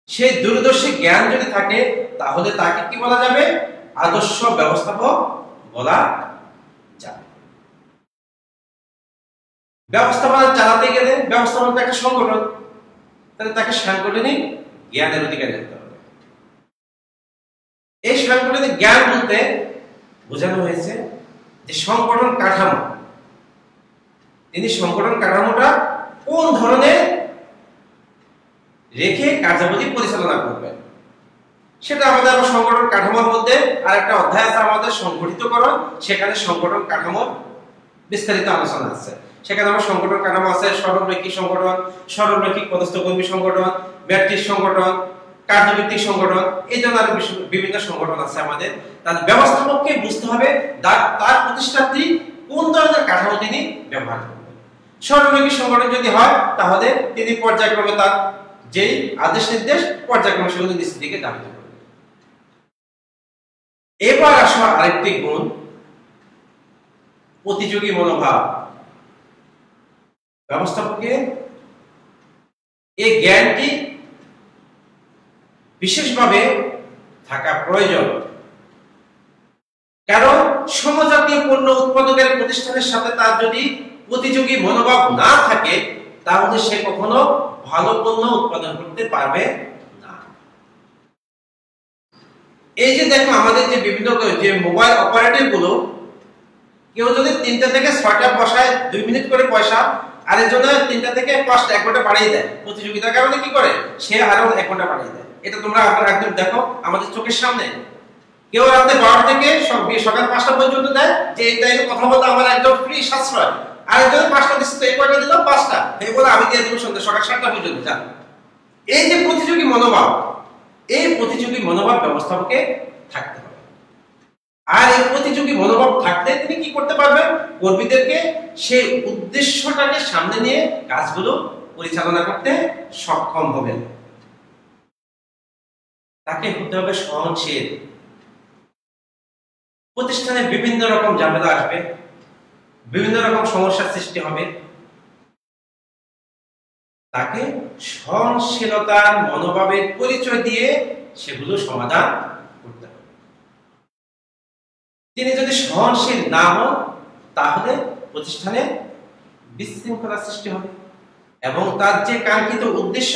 সেই দূরদর্শী জ্ঞান যদি থাকে তাহলে তাকে কি বলা যাবে? আদর্শ ব্যবস্থাপক বলা যাবে। ব্যবস্থাপনা চালাতে গেলে ব্যবস্থাপনা একটা সংগঠন, তাহলে তাকে সাংগঠনিক জ্ঞানের অধিকারী হতে হবে। এই সাংগঠনিক জ্ঞান বলতে বোঝানো হয়েছে যে সংগঠন কাঠামো, তিনি সংগঠন কাঠামোটা কোন ধরনের রেখে কার্যাবলী পরিচালনা করবেন সেটা আমাদের সংগঠন কাঠামোর মধ্যে আরেকটা অধ্যায় আছে আমাদের সংগঠিতকরণ, সেখানে সংগঠন কাঠামোর বিস্তারিত আলোচনা আছে। সেখানে আমার সংগঠন কাঠামো আছে সরলরৈখিক সংগঠন, সরলরৈখিক পদস্থ কর্মী সংগঠন, ম্যাট্রিক্স সংগঠন, কার্যভিত্তিক সংগঠন, এই জন্য আরো বিভিন্ন সংগঠন আছে আমাদের। তার ব্যবস্থাপককে বুঝতে হবে তার প্রতিষ্ঠানটি কোন ধরনের কাঠামো তিনি ব্যবহার করবেন। সরলরৈখিক সংগঠন যদি হয় তাহলে তিনি পর্যায়ক্রমে তার যেই আদেশ নির্দেশ পর্যায়ক্রমে সেগুলো নিচের দিকে দাবিত করবেন। এবার আসা আরেকটি গুণ, প্রতিযোগী মনোভাব। ব্যবস্থাপকের এই জ্ঞানটি বিশেষভাবে থাকা প্রয়োজন, কারণ সমজাতীয় পণ্য উৎপাদকের প্রতিষ্ঠানের সাথে তার যদি প্রতিযোগী মনোভাব না থাকে তাহলে সে কখনো ভালো পণ্য উৎপাদন করতে পারবে না। এই যে দেখো আমাদের যে বিভিন্ন যে মোবাইল অপারেটর গুলো, কেউ যদি 3টা থেকে 6টা বসায় 2 মিনিট করে পয়সা, আরেকজন 3টা থেকে 5টা 1 ঘন্টা বাড়িয়ে দেয়, প্রতিযোগিতার কারণে কি করে সে আরো 1 ঘন্টা বাড়িয়ে দেয়। এটা তোমরা একদম দেখো আমাদের চোখের সামনে। কেউ রাতে 12 থেকে সকাল 5টা পর্যন্ত দেয় যে এই টাইমে কথা বলতে আমার একদম ফ্রি সাশ্রয়, আরেকজন 5টা দিচ্ছে তো এই কয়টা দিল 5টা, এই বলে আমি দিয়ে দেবো সন্ধ্যা সকাল 7টা পর্যন্ত। যান, এই যে প্রতিযোগী মনোভাব, এই প্রতিযোগী মনোভাব ব্যবস্থাপকে থাকতে হবে। আর এই প্রতিযোগী মনোভাব থাকতে তিনি কি করতে পারবেন, কর্মীদেরকে সেই উদ্দেশ্যটাকে সামনে নিয়ে কাজগুলো পরিচালনা করতে সক্ষম হবেন। তাকে হতে হবে সহনশীল। প্রতিষ্ঠানে বিভিন্ন রকম ঝামেলা আসবে, বিভিন্ন রকম সমস্যার সৃষ্টি হবে, তাকে সহনশীলতার মনোভাবের পরিচয় দিয়ে সেগুলো সমাধান করতে হবে। তিনি যদি সহনশীল না হন তাহলে প্রতিষ্ঠানে বিশৃঙ্খলা সৃষ্টি হবে এবং তার যে কাঙ্ক্ষিত উদ্দেশ্য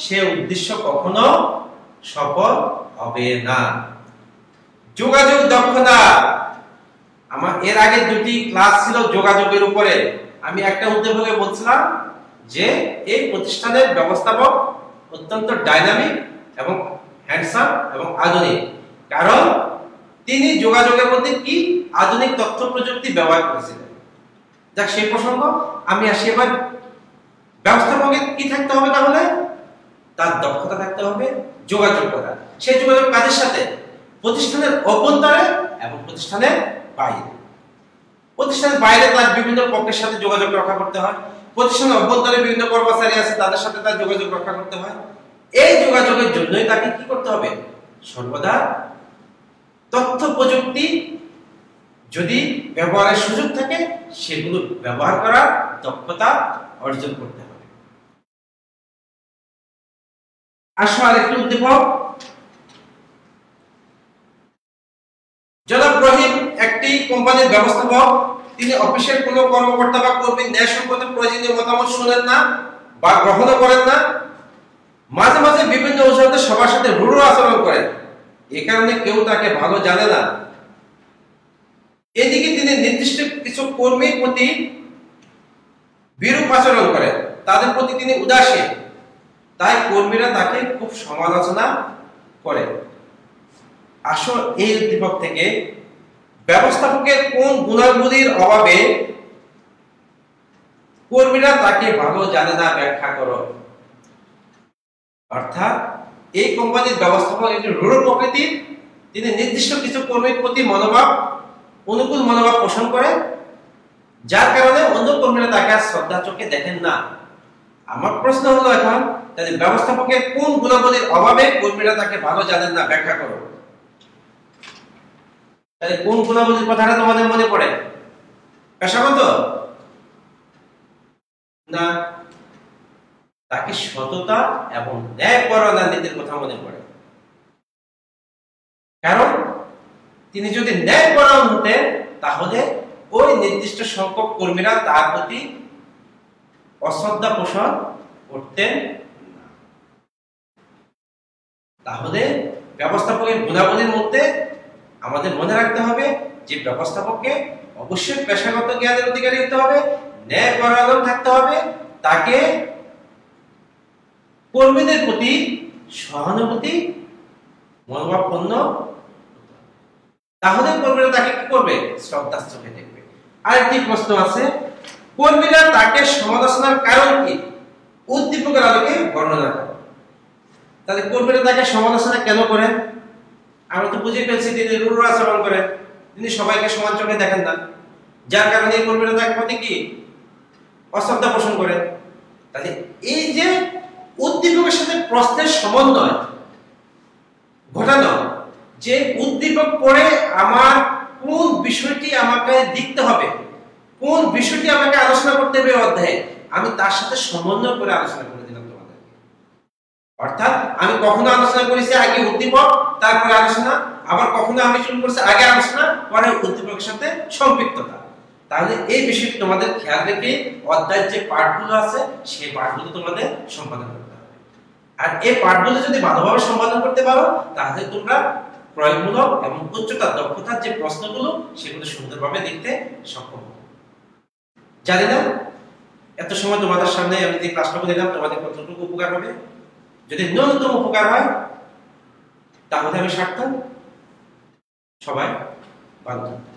সে উদ্দেশ্য কখনো সফল হবে না। যোগাযোগ দক্ষতা, আমার এর আগে 2টি ক্লাস ছিল যোগাযোগের উপরে। আমি একটা উদ্যোগে বলছিলাম যে এই প্রতিষ্ঠানের ব্যবস্থাপক অত্যন্ত ডাইনামিক এবং হ্যান্ডসাম এবং আধুনিক, কারণ তিনি যোগাযোগের মধ্যে কি আধুনিক তথ্য প্রযুক্তি ব্যবহার করেছিলেন। যাক, সেই প্রসঙ্গ আমি আসি। এবার ব্যবস্থাপকের কি থাকতে হবে, তাহলে তার দক্ষতা থাকতে হবে, যোগাযোগ করা। সেই যোগাযোগ কাদের সাথে, প্রতিষ্ঠানের অভ্যন্তরে এবং প্রতিষ্ঠানের বাইরে। প্রতিষ্ঠানের বাইরে তার বিভিন্ন পক্ষের সাথে যোগাযোগ রক্ষা করতে হয়, প্রতিষ্ঠানের অভ্যন্তরে বিভিন্ন কর্মচারী আছে তাদের সাথে তার যোগাযোগ রক্ষা করতে হয়। এই যোগাযোগের জন্যই তাকে কি করতে হবে, সর্বদা তথ্য প্রযুক্তি যদি ব্যবহারের সুযোগ থাকে সেগুলো ব্যবহার করার দক্ষতা অর্জন করতে হবে। আসো আরেকটি উদ্দীপক। জনাব রহিম একটি কোম্পানির ব্যবস্থাপক। তিনি অফিসের কোনো কর্মকর্তা বা কর্মীর ন্যায়সঙ্গত প্রয়োজনীয় মতামত শুনেন না বা গ্রহণও করেন না। মাঝে মাঝে বিভিন্ন অজুহাতে সবার সাথে রূঢ় আচরণ করেন, এ কারণে কেউ তাকে ভালো জানে না। এদিকে তিনি নির্দিষ্ট কিছু কর্মীর প্রতি বিরূপ আচরণ করেন, তাদের প্রতি তিনি উদাসীন, তাই কর্মীরা তাকে খুব সমালোচনা করে। আসল এই উদ্দীপক থেকে ব্যবস্থাপকের কোন গুণাবলীর অভাবে কর্মীরা তাকে ভালো জানে না ব্যাখ্যা করো। অর্থাৎ এই কোম্পানির ব্যবস্থাপক একটি রূঢ় প্রকৃতির, তিনি নির্দিষ্ট কিছু কর্মীর প্রতি অনুকূল মনোভাব পোষণ করেন, যার কারণে অন্য কর্মীরা তাকে আর শ্রদ্ধা চোখে দেখেন না। আমার প্রশ্ন হলো এখন, তাহলে ব্যবস্থাপকের কোন গুণাবলীর অভাবে কর্মীরা তাকে ভালো জানেন না ব্যাখ্যা করো। তাহলে কোন গুণাবলীর কথাটা তোমাদের মনে পড়ে? পেশাগত না, তাকে সততা এবং ন্যায়পরায়ণ নীতির কথা মনে পড়ে। কারণ তিনি যদি ন্যায়পরায়ণ হতেন তাহলে ওই নির্দিষ্ট সংখ্যক কর্মীরা তার প্রতি অশ্রদ্ধা পোষণ করতেন না। তাহলে ব্যবস্থাপকের গুণাবলীর মধ্যে আমাদের মনে রাখতে হবে যে ব্যবস্থাপককে অবশ্যই পেশাগত জ্ঞানের অধিকারী হতে হবে, ন্যায়পরায়ণ থাকতে হবে, তাকে কর্মীদের প্রতি সহানুভূতি মনোভাবাপন্ন, তাহলে কর্মীরা তাকে কি করবে? শ্রদ্ধার চোখে দেখবে। আরেকটি প্রশ্ন আছে, কর্মীরা তাকে সমালোচনার কারণ কি? উদ্দীপকের আলোকে বর্ণনা করো। তাহলে কর্মীরা তাকে সমালোচনা কেন করেন? আমরা তো বুঝে ফেলছি তিনি রূঢ় আচরণ করেন, তিনি সবাইকে সমান চোখে দেখেন না, যার কারণে কর্মীরা তাকে প্রতি কি অশ্রদ্ধা পোষণ করেন। তাহলে এই যে উদ্দীপকের সাথে প্রশ্নের সমন্বয় ঘটানো, যে উদ্দীপক পড়ে আমার কোন বিষয়টি আমাকে দেখতে হবে, কোন বিষয়টি আমাকে আলোচনা করতে হবে অধ্যায়ে, আমি তার সাথে সমন্বয় করে আলোচনা করে দিলাম তোমাদেরকে। অর্থাৎ আমি কখনো আলোচনা করেছি আগে উদ্দীপক তারপরে আলোচনা, আবার কখনো আমি শুরু করেছি আগে আলোচনা পরে উদ্দীপকের সাথে সম্পৃক্ততা। তাহলে এই বিষয়টি তোমাদের খেয়াল রেখে অধ্যায়ের যে পাঠগুলো আছে সেই পাঠগুলো তোমাদের সম্পাদন করতে হবে। আর এই পাঠগুলো যদি ভালোভাবে সম্পাদন করতে পারো তাহলে তোমরা প্রয়োগমূলক এবং উচ্চতার দক্ষতার যে প্রশ্নগুলো সেগুলো সুন্দরভাবে দেখতে সক্ষম হবে। জানি না এত সময় তোমাদের সামনে আমি যে ক্লাসটা দিলাম তোমাদের কতটুকু উপকার হবে। যদি ন্যূনতম উপকার হয় তাহলে আমি সার্থক। সবাই ভালো থাকবে।